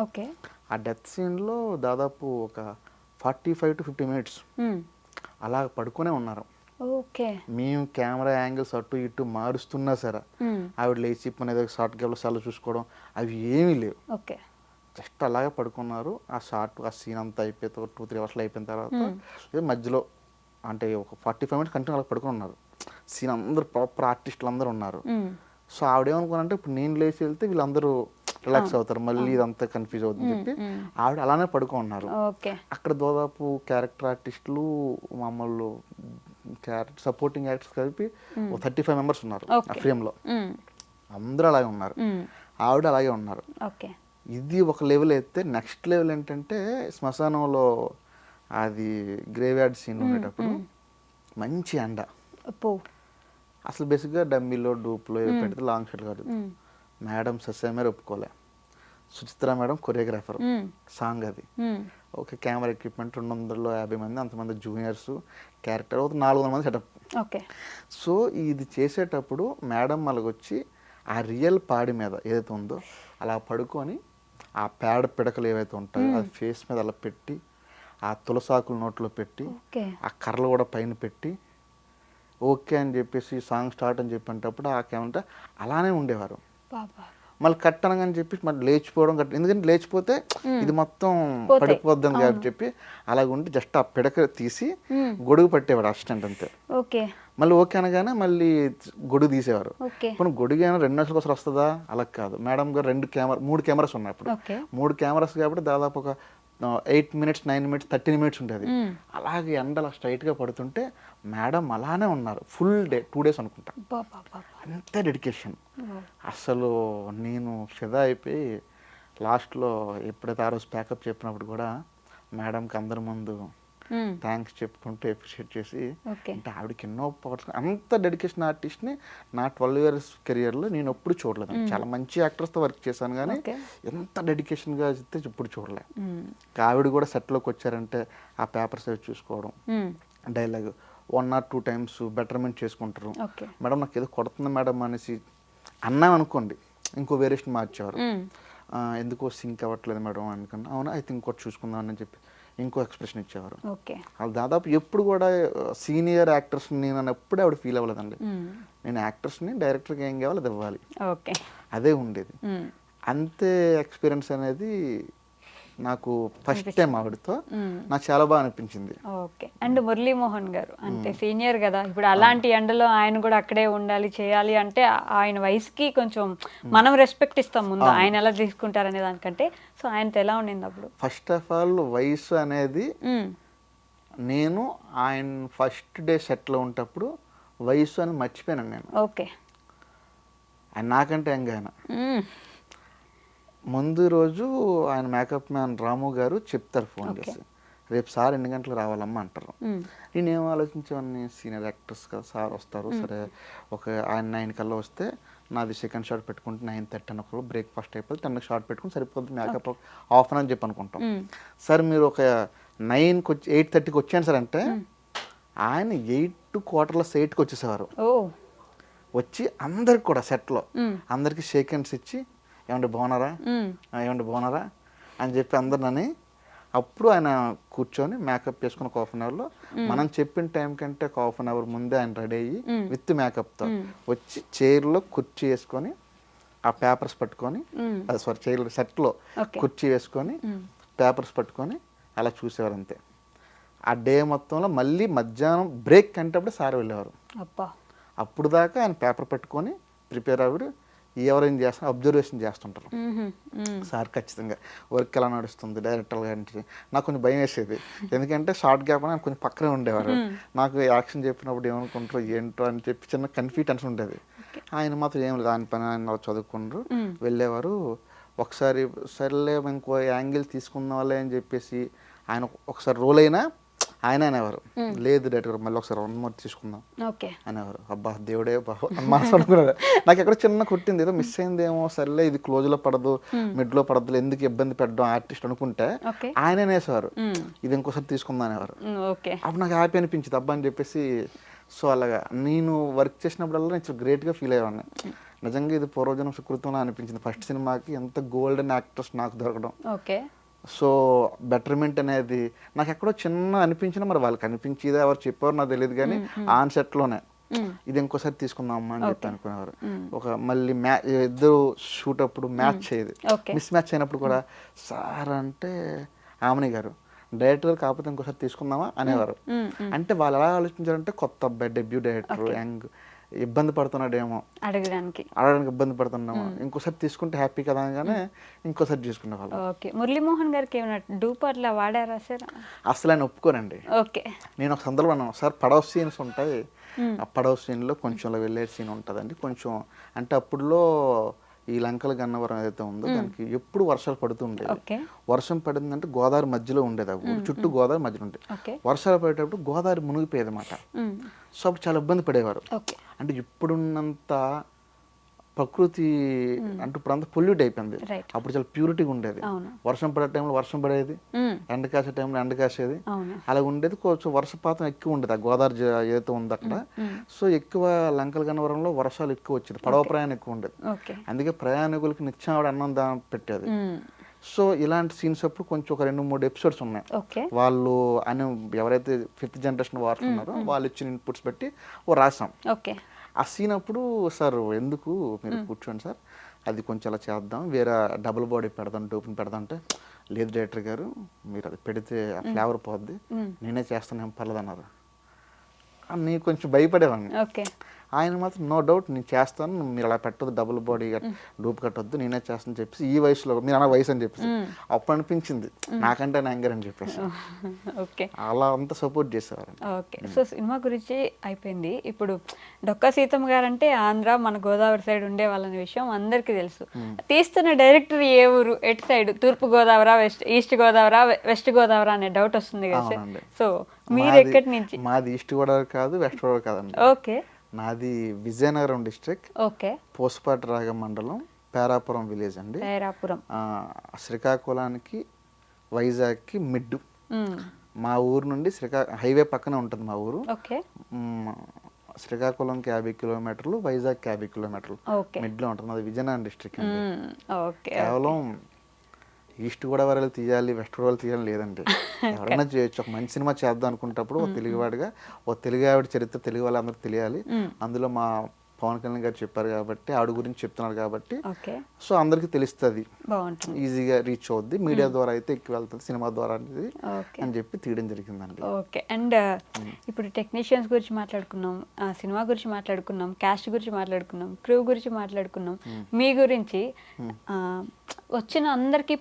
ఆ డెత్ సీన్లో దాదాపు ఒక 45 to 50 minutes అలా పడుకునే ఉన్నారు. మేము కెమెరా యాంగిల్స్ అటు ఇటు మారుస్తున్నా సరే ఆవిడ లేచి ఏదో షార్ట్ గ్యాప్లో సార్లు చూసుకోవడం అవి ఏమీ లేవు. జస్ట్ అలాగే పడుకున్నారు. ఆ సీన్ అంతా అయిపోయి 2-3 hours అయిపోయిన తర్వాత మధ్యలో అంటే ఒక 45 minutes కంటిన్యూ అలా పడుకుని ఉన్నారు. సీన్ అందరూ ప్రాపర్ ఆర్టిస్టులు అందరూ ఉన్నారు. సో ఆవిడేమనుకున్నారంటే ఇప్పుడు నేను లేచి వెళ్తే వీళ్ళందరూ రిలాక్స్ అవుతారు, మళ్ళీ ఇదంతా కన్ఫ్యూజ్ అవుతుందని చెప్పి ఆవిడ అలానే పడుకున్నారు. అక్కడ దాదాపు క్యారెక్టర్ ఆర్టిస్టులు మామూలు సపోర్టింగ్ యాక్టర్స్ కలిపి 35 members ఉన్నారు ఆ ఫ్రేమ్లో. అందరూ అలాగే ఉన్నారు, ఆవిడ అలాగే ఉన్నారు. ఇది ఒక లెవెల్ అయితే నెక్స్ట్ లెవెల్ ఏంటంటే శ్మశానంలో అది గ్రేవ్యార్డ్ సీన్ ఉండేటప్పుడు మంచి ఎండ. అసలు బేసిక్గా డమ్మీలో డూప్లో పెడితే లాంగ్ షాట్ కాదు. మేడం సస్యమేర ఒప్పుకోలే. సుచిత్ర మేడం కొరియోగ్రాఫర్, సాంగ్ అది. ఓకే, కెమెరా ఎక్విప్మెంట్ 250 మంది, అంతమంది జూనియర్స్, క్యారెక్టర్ 400 మంది సెటప్. సో ఇది చేసేటప్పుడు మేడం అలాగొచ్చి ఆ రియల్ పాడి మీద ఏదైతే ఉందో అలా పడుకొని ఆ పేడ పిడకలు ఏవైతే ఉంటాయో అది ఫేస్ మీద అలా పెట్టి ఆ తులసాకులు నోట్లో పెట్టి ఆ కర్రలు కూడా పైన పెట్టి ఓకే అని చెప్పేసి సాంగ్ స్టార్ట్ అని చెప్పేటప్పుడు ఆ కెమెరా అలానే ఉండేవారు. మళ్ళీ కట్ అనగాని చెప్పి మళ్ళీ లేచిపోవడం ఎందుకంటే లేచిపోతే ఇది మొత్తం పడిపోద్దని కాబట్టి చెప్పి అలాగుండి జస్ట్ ఆ పిడక తీసి గొడుగు పట్టేవాడు అసిస్టెంట్ అంతే. మళ్ళీ ఓకే అనగానే మళ్ళీ గొడుగు తీసేవారు. ఇప్పుడు గొడుగు అయినా 2 నిమిషాలకు ఒకసారి వస్తుందా? అలా కాదు. మేడం గారు 3 కెమెరాస్ ఉన్నాయి. అప్పుడు 3 కెమెరాస్ కాబట్టి దాదాపు ఒక 8 minutes 9 minutes 13 minutes ఉండేది. అలాగే ఎండలా స్ట్రైట్గా పడుతుంటే మేడం అలానే ఉన్నారు ఫుల్ డే 2 days అనుకుంటా. అంత డెడికేషన్. అసలు నేను ఫిదా అయిపోయి లాస్ట్లో ఎప్పుడైతే ఆ రోజు ప్యాకప్ చెప్పినప్పుడు కూడా మేడంకి అందరి ముందు థ్యాంక్స్ చెప్పుకుంటూ అప్రిషియేట్ చేసి అంటే ఆవిడకి ఎన్నో పవర్స్. అంత డెడికేషన్ ఆర్టిస్ట్ని నా 12 years కెరియర్లో నేను ఎప్పుడు చూడలేదు. చాలా మంచి యాక్టర్స్తో వర్క్ చేశాను కానీ ఎంత డెడికేషన్గా అయితే ఎప్పుడు చూడలే. ఆవిడ కూడా సెట్లోకి వచ్చారంటే ఆ పేపర్స్ అవి చూసుకోవడం, డైలాగ్ 1 or 2 times బెటర్మెంట్ చేసుకుంటారు. మేడం నాకు ఏదో కొడుతుంది మేడం అనేసి అన్నాం అనుకోండి, ఇంకో వేరియేషన్ మార్చేవారు. ఎందుకో సింక్ అవ్వట్లేదు మేడం అనుకున్నా, అవునా అయితే ఇంకోటి చూసుకుందాం అని చెప్పి ఇంకో ఎక్స్ప్రెషన్ ఇచ్చేవారు. వాళ్ళు దాదాపు ఎప్పుడు కూడా సీనియర్ యాక్టర్స్ నేను ఎప్పుడూ ఆవిడ ఫీల్ అవ్వలేదండి. నేను యాక్టర్స్ని డైరెక్టర్కి ఏం కావాలి అది ఇవ్వాలి, అదే ఉండేది. అంతే ఎక్స్పీరియన్స్ అనేది నాకు ఫస్ట్ టైం ఆవిడతో నాకు చాలా బాగా అనిపించింది. ఓకే. అండ్ మురళీమోహన్ గారు అంటే సీనియర్ కదా, ఇప్పుడు అలాంటి ఎండలో ఆయన కూడా అక్కడే ఉండాలి చేయాలి అంటే ఆయన వయసుకి కొంచెం మనం రెస్పెక్ట్ ఇస్తాం ముందు, ఆయన ఎలా తీసుకుంటారనే దానికంటే. సో ఆయనతో ఎలా ఉండింది అప్పుడు? ఫస్ట్ ఆఫ్ ఆల్ వయసు అనేది నేను ఆయన ఫస్ట్ డే సెట్లో ఉంటప్పుడు వయసు అని మర్చిపోయాను నేను. ఓకే. ఆయన నాకంటే యంగ్ ఆయన. ముందు రోజు ఆయన మేకప్ మ్యాన్ రాము గారు చెప్తారు ఫోన్ చేసి, రేపు సార్ 8 గంటలకు రావాలమ్మా అంటారు. నేనేమో ఆలోచించేవాడిని, సీనియర్ యాక్టర్స్ కదా సార్ వస్తారు, సరే ఒక ఆయన 9 కల్లా వస్తే నాది సెకండ్ షాట్ పెట్టుకుంటే 9:30 అనుకో, బ్రేక్ఫాస్ట్ అయిపోతే 10 షాట్ పెట్టుకుని సరిపోతుంది, మేకప్ హాఫ్ అన్ అవర్ చెప్పి అనుకుంటాం. సార్ మీరు ఒక 9కి వచ్చి 8:30కి వచ్చాను సార్ అంటే ఆయన 8:15 వచ్చేసేవారు. వచ్చి అందరికి కూడా సెట్లో అందరికి షేక్ హ్యాండ్స్ ఇచ్చి ఏమంటే బాగున్నారా ఏమంటే బాగున్నారా అని చెప్పి అందరినని అప్పుడు ఆయన కూర్చొని మేకప్ వేసుకుని ఒక హాఫ్ అన్ అవర్లో మనం చెప్పిన టైం కంటే ఒక హాఫ్ అన్ అవర్ ముందే ఆయన రెడీ అయ్యి విత్ మేకప్తో వచ్చి చైర్లో కుర్చీ వేసుకొని ఆ పేపర్స్ పట్టుకొని చైర్ సెట్లో కుర్చీ వేసుకొని పేపర్స్ పట్టుకొని అలా చూసేవారు అంతే. ఆ డే మొత్తంలో మళ్ళీ మధ్యాహ్నం బ్రేక్ కంటప్పుడు సార్ వెళ్ళేవారు. అబ్బా. అప్పుడు దాకా ఆయన పేపర్ పెట్టుకొని ప్రిపేర్ అవ్వరు, ఎవరైనా చేస్తున్నా అబ్జర్వేషన్ చేస్తుంటారు. సార్ ఖచ్చితంగా వర్క్ ఎలా నడుస్తుంది డైరెక్టర్ గారి నుంచి. నాకు కొంచెం భయం వేసేది, ఎందుకంటే షార్ట్ గ్యాప్ అని ఆయన కొంచెం పక్కనే ఉండేవారు. నాకు యాక్షన్ చెప్పినప్పుడు ఏమనుకుంటారు ఏంటో అని చెప్పి చిన్న టెన్షన్ ఉండేది. ఆయన మాత్రం ఏం లేదు, ఆయన పని ఆయన చదువుకుంటారు వెళ్ళేవారు. ఒకసారి సర్లే ఇంకో యాంగిల్ తీసుకున్న వాళ్ళే అని చెప్పేసి ఆయన ఒకసారి రోల్ అయినా ఆయన అనేవారు, లేదు డైరెక్టర్ మళ్ళీ ఒకసారి 1 more తీసుకుందాం అనేవారు. అబ్బా దేవుడే మనసు అనుకున్నాడు. నాకు ఎక్కడ చిన్న కొట్టింది, ఏదో మిస్ అయిందేమో, సర్లే ఇది క్లోజ్లో పడదు మిడ్లో పడదు ఎందుకు ఇబ్బంది పెట్టడం ఆర్టిస్ట్ అనుకుంటే ఆయన అనేసేవారు, ఇది ఇంకోసారి తీసుకుందాం అనేవారు. అప్పుడు నాకు హ్యాపీ అనిపించింది అబ్బా అని చెప్పేసి. సో అలాగా నేను వర్క్ చేసినప్పుడల్లా నేను గ్రేట్గా ఫీల్ అయ్యేవాడిని. నిజంగా ఇది పూర్వజన్మ సుకృతంలో అనిపించింది. ఫస్ట్ సినిమాకి ఎంత గోల్డెన్ యాక్టర్స్ నాకు దొరకడం. సో బెటర్మెంట్ అనేది నాకు ఎక్కడో చిన్న అనిపించినా మరి వాళ్ళకి అనిపించేదే ఎవరు చెప్పారు నాకు తెలియదు, కానీ ఆన్ సెట్లోనే ఇది ఇంకోసారి తీసుకుందాం అమ్మా అని చెప్పి అనుకునేవారు. ఒక మళ్ళీ ఇద్దరు షూట్ అప్పుడు మ్యాచ్ అయ్యేది, మిస్ మ్యాచ్ అయినప్పుడు కూడా సార్ అంటే ఆమని గారు డైరెక్టర్ కాకపోతే ఇంకోసారి తీసుకుందామా అనేవారు. అంటే వాళ్ళు ఎలా ఆలోచించారంటే కొత్త అబ్బాయి డెబ్యూ డైరెక్టర్ యంగ్ ఇబ్బంది పడుతున్నాడేమో అడగడానికి ఇబ్బంది పడుతున్నామో, ఇంకోసారి తీసుకుంటే హ్యాపీ కదా అనగానే ఇంకోసారి తీసుకునే వాళ్ళు. మురళీమోహన్ గారికి ఏమైనా డూప్ అట్లా వాడారా సార్? అసలు ఆయన ఒప్పుకోనండి. నేను ఒక సందర్భం అన్నాను, సార్ పడవ సీన్స్ ఉంటాయి, ఆ పడవ సీన్లో కొంచెం వెళ్ళే సీన్ ఉంటుందండి కొంచెం. అంటే అప్పుడులో ఈ లంకల గన్నవరం ఏదైతే ఉందో దానికి ఎప్పుడు వర్షాలు పడుతుండేది. వర్షం పడిందంటే గోదావరి మధ్యలో ఉండేది, ఆ ఊరు చుట్టూ గోదావరి మధ్యలో ఉండేది. వర్షాలు పడేటప్పుడు గోదావరి మునిగిపోయేది అన్నమాట. సో అప్పుడు చాలా ఇబ్బంది పడేవారు. అంటే ఇప్పుడున్నంత ప్రకృతి అంటే ఇప్పుడు అంతా పొల్యూట్ అయిపోయింది, అప్పుడు చాలా ప్యూరిటీగా ఉండేది. వర్షం పడే టైంలో వర్షం పడేది, ఎండ కాసే టైంలో ఎండ కాసేది, అలా ఉండేది. కొంచెం వర్షపాతం ఎక్కువ ఉండేది ఆ గోదావరి ఏదైతే ఉందో అక్కడ. సో ఎక్కువ లంకల గన్నవరంలో వర్షాలు ఎక్కువ వచ్చేది, పడవ ప్రయాణం ఎక్కువ ఉండేది. అందుకే ప్రయాణికులకి నిత్యం ఆవిడ అన్నం దానం పెట్టేది. సో ఇలాంటి సీన్స్ అప్పుడు కొంచెం ఒక 2-3 ఎపిసోడ్స్ ఉన్నాయి. వాళ్ళు అని ఎవరైతే 5th జనరేషన్ వార్స్ ఉన్నారో వాళ్ళు ఇచ్చిన ఇన్పుట్స్ బట్టి రాసాం. ఆ సీన్ అప్పుడు సార్ ఎందుకు మీరు కూర్చోండి సార్, అది కొంచెం అలా చేద్దాం, వేరే డబుల్ బాడీ పెడదాం డూప్ని పెడదాం అంటే, లేదు డైరెక్టర్ గారు మీరు అది పెడితే ఆ ఫ్లేవర్ పోద్ది, నేనే చేస్తాను ఏం పర్లేదు అన్నారు. నేను కొంచెం భయపడేవాడిని. ఆయన మాత్రం నో డౌట్ నేను చేస్తాను, మీరు అలా పెట్టద్దు డబుల్ బాడీ డూప్ కట్టొద్దు నేనే చేస్తాను చెప్పేసి, ఈ వయసులో మీరు అన్న వయసు అని చెప్పేసి అప్పుడు అనిపించింది నాకంటే యాంగర్ అని చెప్పేసి. అలా అంతా సపోర్ట్ చేసేవారు. సో సినిమా గురించి అయిపోయింది. ఇప్పుడు డొక్కా సీతమ్మ గారు అంటే ఆంధ్ర మన గోదావరి సైడ్ ఉండే వాళ్ళని విషయం అందరికీ తెలుసు. తీస్తున్న డైరెక్టర్ ఏ ఊరు, ఎటు సైడ్, తూర్పు గోదావరి, ఈస్ట్ గోదావరి, వెస్ట్ గోదావరి అనే డౌట్ వస్తుంది కదా సార్. సో మీరు ఎక్కడి నుంచి? మాది ఈస్ట్ గోదావరి కాదు వెస్ట్ గోదావరి కాదండి. నాది విజయనగరం డిస్ట్రిక్ట్, పోస్పాటి రాగం మండలం, పేరాపురం విలేజ్ అండి. శ్రీకాకుళానికి వైజాగ్కి మిడ్డు. మా ఊరు నుండి హైవే పక్కనే ఉంటుంది మా ఊరు. శ్రీకాకుళంకి 50 కిలోమీటర్లు, వైజాగ్కి 50 కిలోమీటర్లు మిడ్లో ఉంటుంది. అది విజయనగరం డిస్ట్రిక్ట్ అండి. కేవలం ఈస్ట్ గోదావరి తీయాలి వెస్ట్ గోదావరి తీయాలి లేదండి, ఎవరైనా చేయొచ్చు. ఒక మంచి సినిమా చేద్దాం అనుకున్నప్పుడు ఒక తెలుగువాడిగా ఒక తెలుగు ఆవిడ చరిత్ర తెలుగు వాళ్ళందరికీ తెలియాలి. అందులో మా పవన్ కళ్యాణ్ గారు చెప్పారు కాబట్టి, ఆవిడ గురించి చెప్తున్నారు కాబట్టి, సో అందరికి తెలుస్తుంది, ఈజీగా రీచ్ అవుద్ది. మీడియా ద్వారా అయితే ఎక్కువ వెళ్తుంది, సినిమా ద్వారా అనేది అని చెప్పి తీయడం జరిగిందండి. అండ్ ఇప్పుడు టెక్నీషియన్స్ గురించి మాట్లాడుకున్నాం, సినిమా గురించి మాట్లాడుకున్నాం, క్యాస్ట్ గురించి మాట్లాడుకున్నాం, క్రూ గురించి మాట్లాడుకున్నాం. మీ గురించి వచ్చిన అందరికి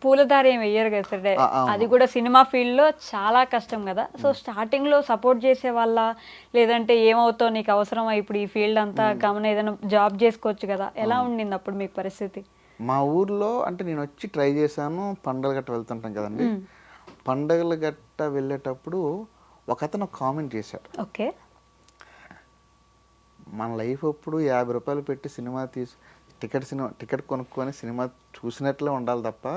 పూలదారి ఏం వెయ్యరు కదా సార్, అది కూడా సినిమా ఫీల్డ్ లో చాలా కష్టం కదా. సో స్టార్టింగ్ లో సపోర్ట్ చేసే వాళ్ళ, లేదంటే ఏమవుతావు నీకు అవసరమా ఇప్పుడు ఈ ఫీల్డ్ అంతా, గమనం ఏదైనా జాబ్ చేసుకోవచ్చు కదా, ఎలా ఉండింది అప్పుడు మీకు పరిస్థితి? మా ఊర్లో అంటే నేను వచ్చి ట్రై చేశాను, పండగల గట్ట వెళ్తుంటాం కదండి, పండగల గట్ట వెళ్ళేటప్పుడు ఒక అతను కామెంట్ చేశాడు, మన లైఫ్ అప్పుడు 50 రూపాయలు పెట్టి సినిమా టికెట్ కొనుక్కొని సినిమా చూసినట్లే ఉండాలి తప్ప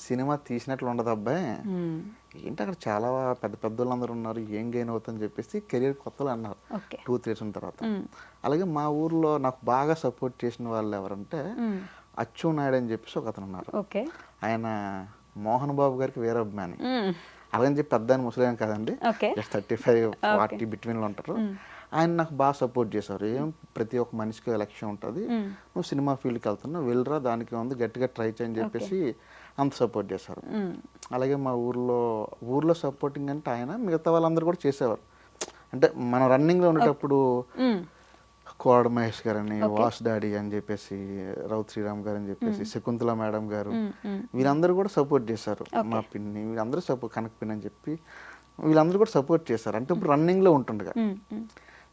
సినిమా తీసినట్లు ఉండదు అబ్బాయి, ఏంటి అక్కడ చాలా పెద్ద పెద్ద వాళ్ళందరూ ఉన్నారు, ఏం గెయిన్ అవుతుందని చెప్పేసి కెరియర్ కొత్తలు అన్నారు 2-3 years తర్వాత. అలాగే మా ఊర్లో నాకు బాగా సపోర్ట్ చేసిన వాళ్ళు ఎవరంటే అచ్చు నాయుడు అని చెప్పేసి ఒక అతను ఉన్నారు. ఆయన మోహన్ బాబు గారికి వేరే అభిమాని, అలాగని చెప్పి పెద్ద ముసలేం కాదండి, జస్ట్ 35-40 బిట్వీన్లో ఉంటారు. ఆయన నాకు బాగా సపోర్ట్ చేశారు. ప్రతి ఒక్క మనిషికి లక్ష్యం ఉంటుంది, నువ్వు సినిమా ఫీల్డ్కి వెళ్తున్నావు వెళ్ళరా, దానికి ఉంది గట్టిగా ట్రై చేయని చెప్పేసి అంత సపోర్ట్ చేశారు. అలాగే మా ఊర్లో సపోర్టింగ్ అంటే ఆయన, మిగతా వాళ్ళందరూ కూడా చేసేవారు. అంటే మనం రన్నింగ్లో ఉండేటప్పుడు కోడ మహేష్ గారని, వాస్ డాడీ అని చెప్పేసి, రౌత్ శ్రీరామ్ గారు అని చెప్పేసి, శకుంతల మేడం గారు, వీళ్ళందరూ కూడా సపోర్ట్ చేశారు. మా పిన్ని వీళ్ళందరూ సపోర్ట్, కనక పిన్ని అని చెప్పి వీళ్ళందరూ కూడా సపోర్ట్ చేశారు. అంటే ఇప్పుడు రన్నింగ్లో ఉంటుండగా.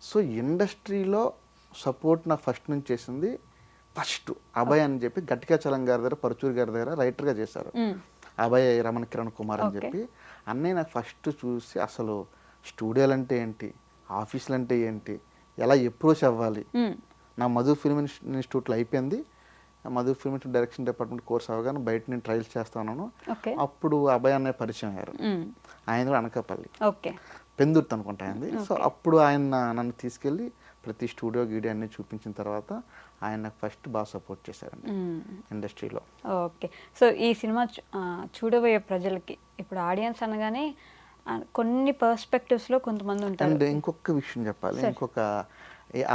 సో ఇండస్ట్రీలో సపోర్ట్ నాకు ఫస్ట్ నుంచి చేసింది అభయ్ అని చెప్పి గట్టిగా చలం గారి దగ్గర, పరుచూరి గారి దగ్గర రైటర్గా చేశారు. అభయ్ రమణ కిరణ్ కుమార్ అని చెప్పి అన్నయ్య నాకు ఫస్ట్ చూసి అసలు స్టూడియోలు అంటే ఏంటి, ఆఫీసులు అంటే ఏంటి, ఎలా అప్రోచ్ అవ్వాలి. నా మధు ఫిల్మ్ ఇన్స్టిట్యూట్లో అయిపోయింది. Madhu film institute direction department course అవగానే బయట నేను ట్రయల్స్ చేస్తాను. అప్పుడు అభయ్ అన్నయ్య పరిచయం అయ్యారు. ఆయన కూడా అనకాపల్లి, పెందుర్తి అనుకుంటా అయింది. సో అప్పుడు ఆయన నన్ను తీసుకెళ్ళి ప్రతి స్టూడియో గీడియో అన్ని చూపించిన తర్వాత ఆయన నాకు ఫస్ట్ బాగా సపోర్ట్ చేశారండి ఇండస్ట్రీలో. ఓకే. సో ఈ సినిమా చూడబోయే ప్రజలకి ఇప్పుడు ఆడియన్స్ అనగానే కొన్ని పర్స్పెక్టివ్స్లో కొంతమంది ఉంటారు. అండ్ ఇంకొక విషయం చెప్పాలి,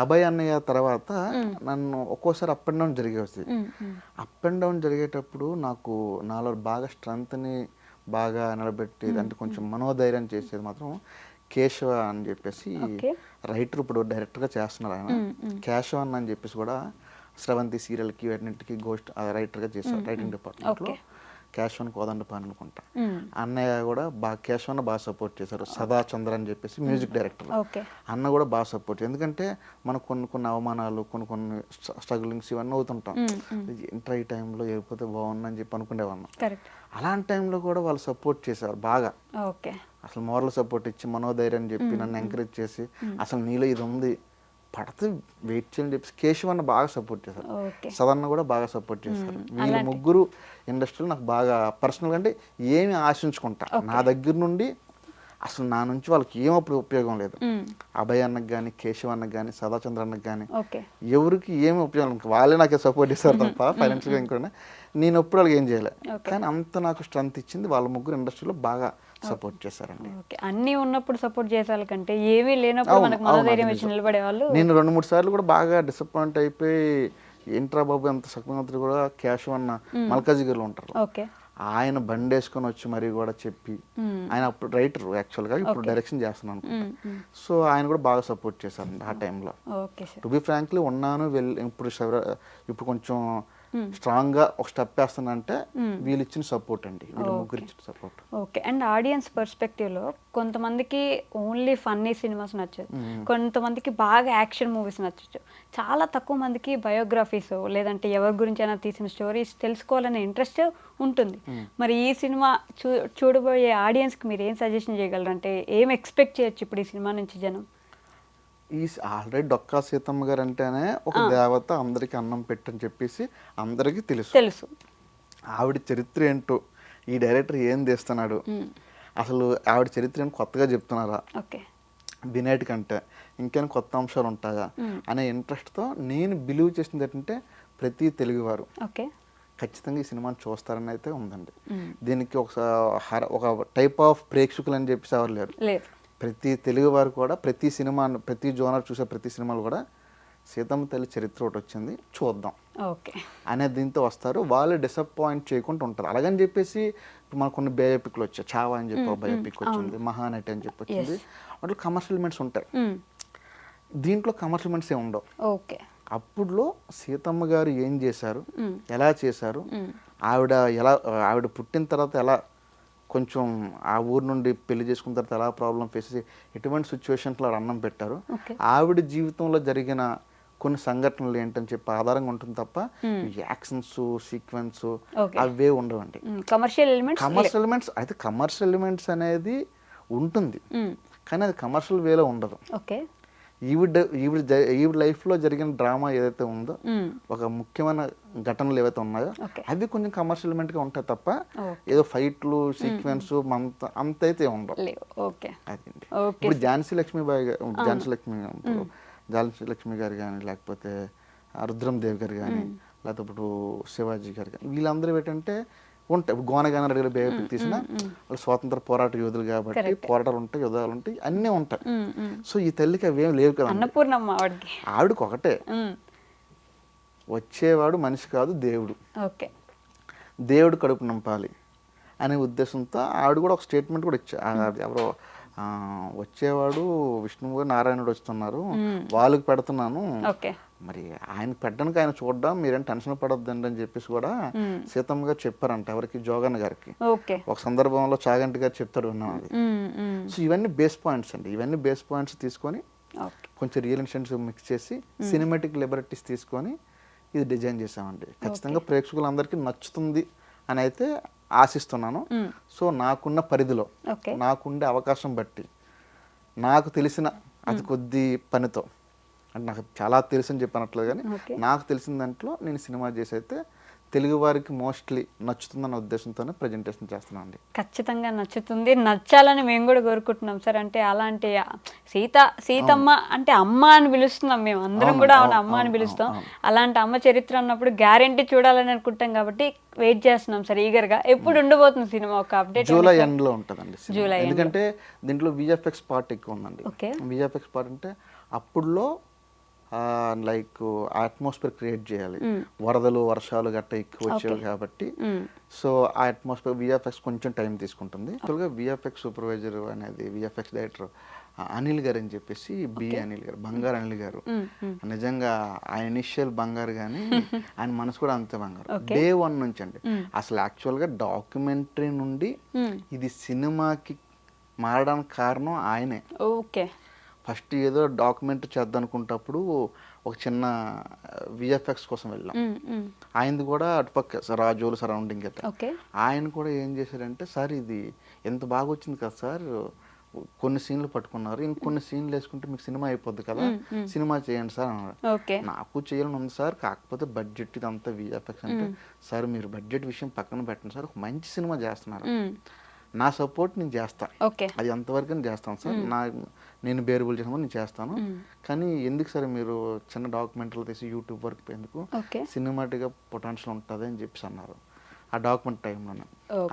అభయ్ అన్నయ్య తర్వాత నన్ను ఒక్కోసారి అప్ అండ్ డౌన్ జరిగేది. అప్ అండ్ డౌన్ జరిగేటప్పుడు నాలో బాగా స్ట్రెంగ్త్ని బాగా నిలబెట్టేది, అంటే కొంచెం మనోధైర్యం చేసేది మాత్రం కేశవ అని చెప్పేసి రైటర్, ఇప్పుడు డైరెక్టర్గా చేస్తున్నారు ఆయన. కేశవ అని చెప్పేసి కూడా స్రవంతి సీరియల్కి వాటిన్నింటికి గోస్ట్ రైటర్గా చేశారు రైటింగ్ డిపార్ట్మెంట్లో. కేశవన్ కోదండపాన్ అనుకుంటా. అన్నయ్య కూడా కేశవన్ బాగా సపోర్ట్ చేశారు. సదా చంద్ర అని చెప్పేసి మ్యూజిక్ డైరెక్టర్, అన్న కూడా బాగా సపోర్ట్. ఎందుకంటే మనకు కొన్ని అవమానాలు, కొన్ని స్ట్రగులింగ్స్ ఇవన్నీ అవుతుంటాం. ఎంటర్ అయ్యే టైంలో వెళ్ళిపోతే బాగుందని చెప్పి అనుకునేవాళ్ళం. అలాంటి టైంలో కూడా వాళ్ళు సపోర్ట్ చేశారు బాగా. అసలు మోరల్ సపోర్ట్ ఇచ్చి మనోధైర్యం చెప్పి నన్ను ఎంకరేజ్ చేసి అసలు నీలో ఇది ఉంది పడితే వెయిట్ చేయని చెప్పి కేశవన్న బాగా సపోర్ట్ చేశారు. సదన్న కూడా బాగా సపోర్ట్ చేశారు. వీళ్ళు ముగ్గురు ఇండస్ట్రీలో నాకు బాగా పర్సనల్గా, అంటే ఏమి ఆశించుకుంటా నా దగ్గర నుండి అసలు నా నుంచి వాళ్ళకి ఏం ఉపయోగం లేదు. అభయ్ అన్నకు కానీ, కేశవ్ అన్నకు కానీ, సదాచంద్ర అన్నకు కానీ ఎవరికి ఏమి ఉపయోగం, వాళ్ళే నాకే సపోర్ట్ ఇస్తారు తప్ప ఫైనాన్షియల్గా ఇంకోనే నేను ఎప్పుడు వాళ్ళకి ఏం చేయలే. కానీ అంత నాకు స్ట్రెంత్ ఇచ్చింది వాళ్ళ ముగ్గురు ఇండస్ట్రీలో బాగా సపోర్ట్ చేశారండి. అన్ని ఉన్నప్పుడు సపోర్ట్ చేసే కంటే ఏమీ లేనప్పుడు మనకు మనోధైర్యం ఇచ్చి నిలబడే వాళ్ళు. నేను 2-3 సార్లు కూడా బాగా డిసప్పాయింట్ అయిపోయి ఏంట్రా బాబు ఎంత సక్మంత్రి కూడా కేశవ్ అన్న మల్కాజిగిరిలో ఉంటారు, ఆయన బండి వేసుకొని వచ్చి మరీ కూడా చెప్పి, ఆయన అప్పుడు రైటర్ యాక్చువల్గా, ఇప్పుడు డైరెక్షన్ చేస్తున్నాను. సో ఆయన కూడా బాగా సపోర్ట్ చేశారండి ఆ టైంలో. టు బి ఫ్రాంక్లీ ఉన్నాను ఇప్పుడు కొంచెం స్ట్రాంగ్ గా ఒక స్టెప్ వేస్తానంటే వీళ్ళు ఇచ్చిన సపోర్ట్ అండి, వీళ్ళు ముగ్గురు ఇచ్చిన support. Okay. And audience perspective లో కొంతమందికి ఓన్లీ ఫన్నీ సినిమాస్ నచ్చదు, కొంతమందికి బాగా యాక్షన్ మూవీస్ నచ్చచ్చు, చాలా తక్కువ మందికి బయోగ్రఫీస్ లేదంటే ఎవరి గురించి అయినా తీసిన స్టోరీస్ తెలుసుకోవాలనే ఇంట్రెస్ట్ ఉంటుంది. మరి ఈ సినిమా చూడబోయే ఆడియన్స్ కి మీరు ఏం సజెషన్ చేయగలరు, అంటే ఏం ఎక్స్పెక్ట్ చేయొచ్చు ఇప్పుడు ఈ సినిమా నుంచి జనం? ఆల్రెడీ డొక్కా సీతమ్మ గారు అంటేనే ఒక దేవత, అందరికి అన్నం పెట్టని చెప్పేసి అందరికీ తెలుసు. ఆవిడ చరిత్ర ఏంటో ఈ డైరెక్టర్ ఏం తీస్తున్నాడు, అసలు ఆవిడ చరిత్ర ఏంటి కొత్తగా చెప్తున్నారా, వినేటి కంటే ఇంకేమైనా కొత్త అంశాలు ఉంటాయా అనే ఇంట్రెస్ట్తో నేను బిలీవ్ చేసింది ఏంటంటే ప్రతి తెలుగువారు ఖచ్చితంగా ఈ సినిమాని చూస్తారని అయితే ఉందండి. దీనికి ఒక టైప్ ఆఫ్ ప్రేక్షకులు అని చెప్పేసి ఎవరు లేరు. ప్రతి తెలుగు వారు కూడా ప్రతి సినిమా, ప్రతి జోనర్ చూసే ప్రతి సినిమాలు కూడా సీతమ్మ తల్లి చరిత్ర ఒకటి వచ్చింది చూద్దాం అనే దీంతో వస్తారు. వాళ్ళు డిసప్పాయింట్ చేయకుండా ఉంటారు. అలాగని చెప్పేసి ఇప్పుడు మనకు కొన్ని బయోపిక్లు వచ్చాయి, చావా అని చెప్పి బయోపిక్ వచ్చింది, మహానటి అని చెప్పి వచ్చింది. వాటిలో కమర్షియల్ ఎలిమెంట్స్ ఉంటాయి, దీంట్లో కమర్షియల్ ఎలిమెంట్స్ ఏమి ఉండవు. అప్పుడులో సీతమ్మ గారు ఏం చేశారు, ఎలా చేశారు, ఆవిడ పుట్టిన తర్వాత ఎలా కొంచెం ఆ ఊరు నుండి పెళ్లి చేసుకున్న తర్వాత ఎలా ప్రాబ్లం ఫేస్ చేసి ఎటువంటి సిచ్యువేషన్స్లో అన్నం పెట్టారు, ఆవిడ జీవితంలో జరిగిన కొన్ని సంఘటనలు ఏంటని చెప్పి ఆధారంగా ఉంటుంది తప్ప యాక్షన్స్ సీక్వెన్స్ అవే ఉండవండి. కమర్షియల్ ఎలిమెంట్స్ అయితే కమర్షియల్ ఎలిమెంట్స్ అనేది ఉంటుంది, కానీ అది కమర్షియల్ వేలో ఉండదు. ఈవిడ లైఫ్లో జరిగిన డ్రామా ఏదైతే ఉందో, ఒక ముఖ్యమైన ఘటనలు ఏవైతే ఉన్నాయో అవి కొంచెం కమర్షియల్ ఎలిమెంట్గా ఉంటాయి తప్ప ఏదో ఫైట్లు సీక్వెన్స్ అంత అయితే ఉండవు. ఇప్పుడు ఝాన్సీ లక్ష్మీ గారు కానీ, లేకపోతే రుద్రం దేవ్ గారు కానీ, లేకపోతే ఇప్పుడు శివాజీ గారు కానీ, వీళ్ళందరూ ఏంటంటే ఉంటాయి. ఇప్పుడు గోనగాన రెడ్డి బయోపిక్ తీసిన వాళ్ళు స్వాతంత్ర పోరాట యోధులు కాబట్టి పోరాటాలు ఉంటాయి, యుద్ధాలు ఉంటాయి, అన్నీ ఉంటాయి. సో ఈ తల్లికి అవేం లేవు కదా. ఆవిడకి ఒకటే, వచ్చేవాడు మనిషి కాదు దేవుడు. దేవుడు కడుపు నింపాలి అనే ఉద్దేశంతో ఆవిడ కూడా ఒక స్టేట్మెంట్ కూడా ఇచ్చారు. ఎవరో వచ్చేవాడు విష్ణువు నారాయణుడు వస్తున్నారు, వాళ్ళకి పెడుతున్నాను, మరి ఆయన పెట్టడానికి ఆయన చూడడం, మీరేం టెన్షన్ పడొద్దండి అని చెప్పేసి కూడా సీతమ్మ గారు చెప్పారంట. ఎవరికి? జోగన్న గారికి. ఒక సందర్భంలో చాగంటి గారు చెప్తాడు విన్నాం అది. సో ఇవన్నీ బేస్ పాయింట్స్ అండి. ఇవన్నీ బేస్ పాయింట్స్ తీసుకొని కొంచెం రియల్ ఇన్సిడెంట్స్ మిక్స్ చేసి సినిమాటిక్ లిబర్టీస్ తీసుకొని ఇది డిజైన్ చేసామండి. ఖచ్చితంగా ప్రేక్షకులందరికీ నచ్చుతుంది అని అయితే ఆశిస్తున్నాను. సో నాకున్న పరిధిలో, నాకుండే అవకాశం బట్టి, నాకు తెలిసిన అతి కొద్ది పనితో, అంటే నాకు చాలా తెలుసు అని చెప్పనట్లేదు కానీ నాకు తెలిసిన దాంట్లో నేను సినిమా చేసి అయితే తెలుగు వారికి మోస్ట్లీ నచ్చుతుందన్న ఉద్దేశంతోనే ప్రజెంటేషన్ చేస్తున్నాను అండి. ఖచ్చితంగా నచ్చుతుంది, నచ్చాలని మేము కూడా కోరుకుంటున్నాం సార్. అంటే అలాంటి సీతమ్మ అంటే అమ్మ అని పిలుస్తున్నాం మేము అందరం కూడా, అవును అమ్మ అని పిలుస్తాం. అలాంటి అమ్మ చరిత్ర ఉన్నప్పుడు గ్యారెంటీ చూడాలని అనుకుంటాం కాబట్టి వెయిట్ చేస్తున్నాం సార్ ఈగర్గా. ఎప్పుడు ఉండబోతుంది సినిమా? ఒక అప్డేట్ జూలై ఎండ్ లో ఉంటుందండి. జూలై, ఎందుకంటే దీంట్లో విఎఫ్ఎక్స్ పార్ట్ ఎక్కువ ఉందండి. విఎఫ్ఎక్స్ పార్ట్ అంటే అప్పుడులో లైక్ అట్మాస్ఫియర్ క్రియేట్ చేయాలి, వరదలు వర్షాలు గట్ట ఎక్కువ వచ్చేవి కాబట్టి సో ఆ అట్మాస్ఫియర్ విఎఫ్ఎక్స్ కొంచెం టైం తీసుకుంటుంది. యాక్చువల్గా విఎఫ్ఎక్స్ సూపర్వైజర్ అనేది విఎఫ్ఎక్స్ డైరెక్టర్ అనిల్ గారు అని చెప్పేసి, అనిల్ గారు, బంగారు అనిల్ గారు. నిజంగా ఆయన ఇనిషియల్ బంగారు కానీ ఆయన మనసు కూడా అంతే బంగారు. డే 1 నుంచి అండి. అసలు యాక్చువల్గా డాక్యుమెంటరీ నుండి ఇది సినిమాకి మారడానికి కారణం ఆయనే. ఫస్ట్ ఏదో డాక్యుమెంటరీ చేద్దాం అనుకుంటప్పుడు ఒక చిన్న విఎఫ్ఎక్స్ కోసం వెళ్ళాం. ఆయనది కూడా అటుపక్క రాజోలు సరౌండింగ్ అయితే ఆయన కూడా ఏం చేశారంటే, సార్ ఇది ఎంత బాగా వచ్చింది కదా సార్, కొన్ని సీన్లు పట్టుకున్నారు, ఇంకొన్ని సీన్లు వేసుకుంటే మీకు సినిమా అయిపోద్ది కదా, సినిమా చేయండి సార్ అన్నారు. నాకు చేయాలని ఉంది సార్, కాకపోతే బడ్జెట్ ఇదంతా విఎఫ్ఎక్స్ అంటే, సార్ మీరు బడ్జెట్ విషయం పక్కన పెట్టండి సార్, ఒక మంచి సినిమా చేస్తున్నారు, నా సపోర్ట్ నేను చేస్తాను, అది ఎంతవరకు నేను చేస్తాను సార్, నేను బేరబుల్ చేసిన నేను చేస్తాను, కానీ ఎందుకు సార్ మీరు చిన్న డాక్యుమెంటరీలు తీసి యూట్యూబ్ వరకు ఎందుకు, సినిమాటిక్గా పొటెన్షియల్ ఉంటుంది అని చెప్పేసి అన్నారు ఆ డాక్యుమెంట్ టైంలోనే.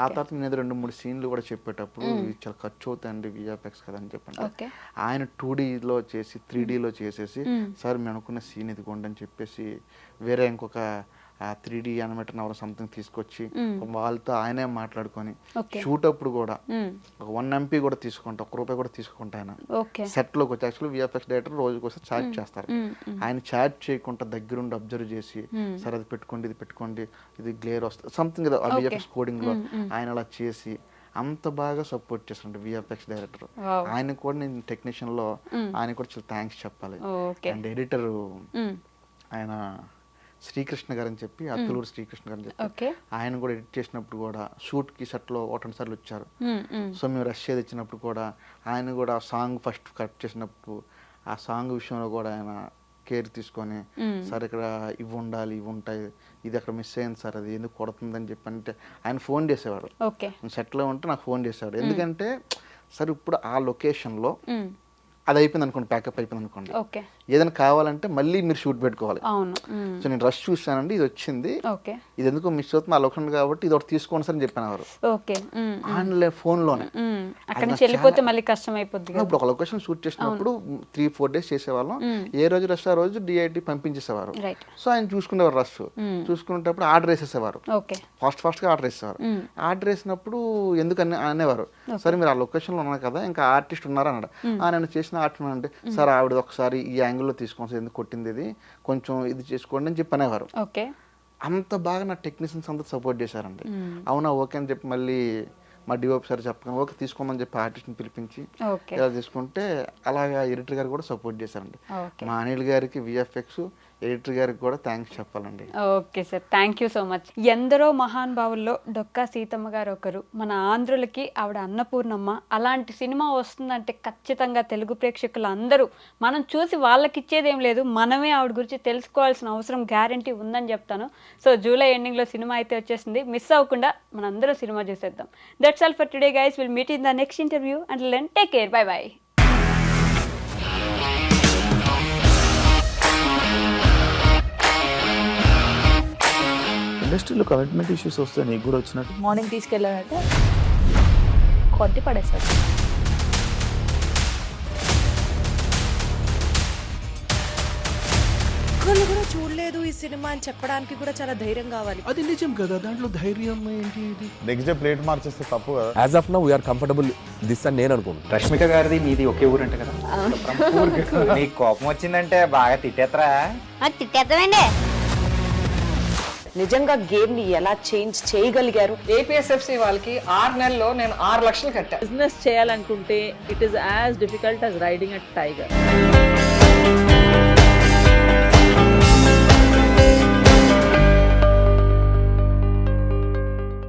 ఆ తర్వాత నేను 2-3 సీన్లు కూడా చెప్పేటప్పుడు చాలా ఖర్చు అవుతాయండి విఎఫ్ఎక్స్ కదా అని చెప్పండి. ఆయన 2Dలో చేసి 3Dలో చేసేసి, సార్ మేము అనుకున్న సీన్ ఇదిగోండి అని చెప్పేసి వేరే ఇంకొక 3D యానిమేటర్ ఎవరో సంథింగ్ తీసుకొచ్చి వాళ్ళతో ఆయనే మాట్లాడుకొని షూట్ అప్పుడు కూడా 1 MP కూడా తీసుకుంటా, ₹1 కూడా తీసుకుంటా ఆయన సెట్లోకి వచ్చి. యాక్చువల్లీ విఎఫ్ఎక్స్ డైరెక్టర్ రోజుకోసం చాట్ చేస్తారు, ఆయన చాట్ చేయకుండా దగ్గరుండి అబ్జర్వ్ చేసి, సార్ అది పెట్టుకోండి, ఇది పెట్టుకోండి, ఇది గ్లేర్ వస్తుంది సంథింగ్ విఎఫ్ఎక్స్ కోడింగ్ లో ఆయన అలా చేసి అంత బాగా సపోర్ట్ చేస్తుండే విఎఫ్ఎక్స్ డైరెక్టర్. ఆయన కూడా నేను టెక్నీషియన్ లో ఆయన కూడా చాలా థ్యాంక్స్ చెప్పాలి. అండ్ ఎడిటర్ ఆయన శ్రీకృష్ణ గారు అని చెప్పి, అత్తులూరు శ్రీకృష్ణ గారు అని చెప్పి, ఆయన కూడా ఎడిట్ చేసినప్పుడు కూడా షూట్ కి సెట్ లో 1-2 సార్లు వచ్చారు. సో మేము రష్ ఇచ్చినప్పుడు కూడా ఆయన కూడా సాంగ్ ఫస్ట్ కట్ చేసినప్పుడు ఆ సాంగ్ విషయంలో కూడా ఆయన కేర్ తీసుకొని, సార్ ఇక్కడ ఇవి ఉండాలి, ఇవి ఉంటాయి, ఇది అక్కడ మిస్ అయింది సార్, అది ఎందుకు కొడుతుందని చెప్పి అంటే ఆయన ఫోన్ చేసేవాడు. సెట్లో ఉంటే నాకు ఫోన్ చేసేవాడు. ఎందుకంటే సార్ ఇప్పుడు ఆ లొకేషన్లో అది అయిపోయింది అనుకోండి, ప్యాకప్ అయిపోయింది అనుకోండి, ఏదైనా కావాలంటే మళ్ళీ మీరు షూట్ పెట్టుకోవాలి. సో నేను రష్ చూసానండి, ఇది వచ్చింది, ఇది ఎందుకు మిస్ అవుతుంది ఆ లొకేషన్ కాబట్టి ఇది ఒకటి తీసుకోండి సార్ అని చెప్పినవారు ఆన్లైన్ ఫోన్ లోనే. ఇప్పుడు ఒక లొకేషన్ షూట్ చేసినప్పుడు 3-4 డేస్ చేసేవాళ్ళం, ఏ రోజు రష్ ఆ రోజు డిఐటి పంపించేసేవారు. సో ఆయన చూసుకునేవారు, రష్ చూసుకునేటప్పుడు ఆర్డర్ వేసేసేవారు, ఫాస్ట్ గా ఆర్డర్ వేసేవారు. ఆర్డర్ వేసినప్పుడు ఎందుకని అనేవారు, సరే మీరు ఆ లొకేషన్ లో ఉన్నారు కదా, ఇంకా ఆర్టిస్ట్ ఉన్నారు అన్నాడు. నేను చేసిన ఆర్ట్ అంటే, సార్ ఆవిడ ఒకసారి ఈ యాంగిల్లో తీసుకోండి సార్, ఎందుకు కొట్టింది ఇది కొంచెం ఇది చేసుకోండి అని చెప్పి అనేవారు. అంత బాగా నా టెక్నీషియన్స్ అంతా సపోర్ట్ చేశారండి. అవునా ఓకే అని చెప్పి మళ్ళీ మా డిఓపి సార్ చెప్పగానే ఓకే తీసుకోమని చెప్పి ఆర్టిస్ట్ని పిలిపించి ఇలా తీసుకుంటే అలాగా ఎడిటర్ గారు కూడా సపోర్ట్ చేశారండి. మా అనిల్ గారికి విఎఫ్ఎక్స్ ఎడిటర్ గారికి కూడా థ్యాంక్స్ చెప్పాలండి. Okay sir, thank you so much. ఎందరో మహానుభావుల్లో డొక్కా సీతమ్మ గారు ఒకరు. మన ఆంధ్రులకి ఆవిడ అన్నపూర్ణమ్మ. అలాంటి సినిమా వస్తుందంటే ఖచ్చితంగా తెలుగు ప్రేక్షకులు అందరూ మనం చూసి వాళ్ళకి ఇచ్చేదేం లేదు, మనమే ఆవిడ గురించి తెలుసుకోవాల్సిన అవసరం గ్యారంటీ ఉందని చెప్తాను. సో జూలై ఎండింగ్లో సినిమా అయితే వచ్చేసింది, మిస్ అవ్వకుండా మనందరూ సినిమా చూసేద్దాం. That's all for today guys, will meet in the next interview. Until then take care, bye bye. ఇండస్ట్రీలో కమిట్మెంట్ ఇష్యూస్ వస్తే నీకు కూడా వచ్చినట్టు? మార్నింగ్ తీసుకెళ్ళాడంటే కొట్టి పడేస్తాడు. ఒక్కళ్ళు కూడా చూడలేదు ఈ సినిమా అని చెప్పడానికి కూడా చాలా ధైర్యం కావాలి. అది నిజం కదా, దాంట్లో ధైర్యం ఏంటి? ఇది నెక్స్ట్ డే ప్లేట్ మార్చేస్తే తప్పు కదా. As of now we're comfortable this అని నేను అనుకుంటున్నాను. రష్మిక గారిది మీది ఒకే ఊరు అంట కదా. నీకు కోపం వచ్చిందంటే బాగా తిట్టేత్తరా? తిట్టేద్దామండి. నిజంగా గేమ్ ని ఎలా చేంజ్ చేయగలిగారు? ఏపీఎస్ఎఫ్సి వాళ్ళకి 6 నెలల్లో నేను 6 లక్షలు కట్టా. బిజినెస్ చేయాలనుకుంటే it is as difficult as riding a tiger.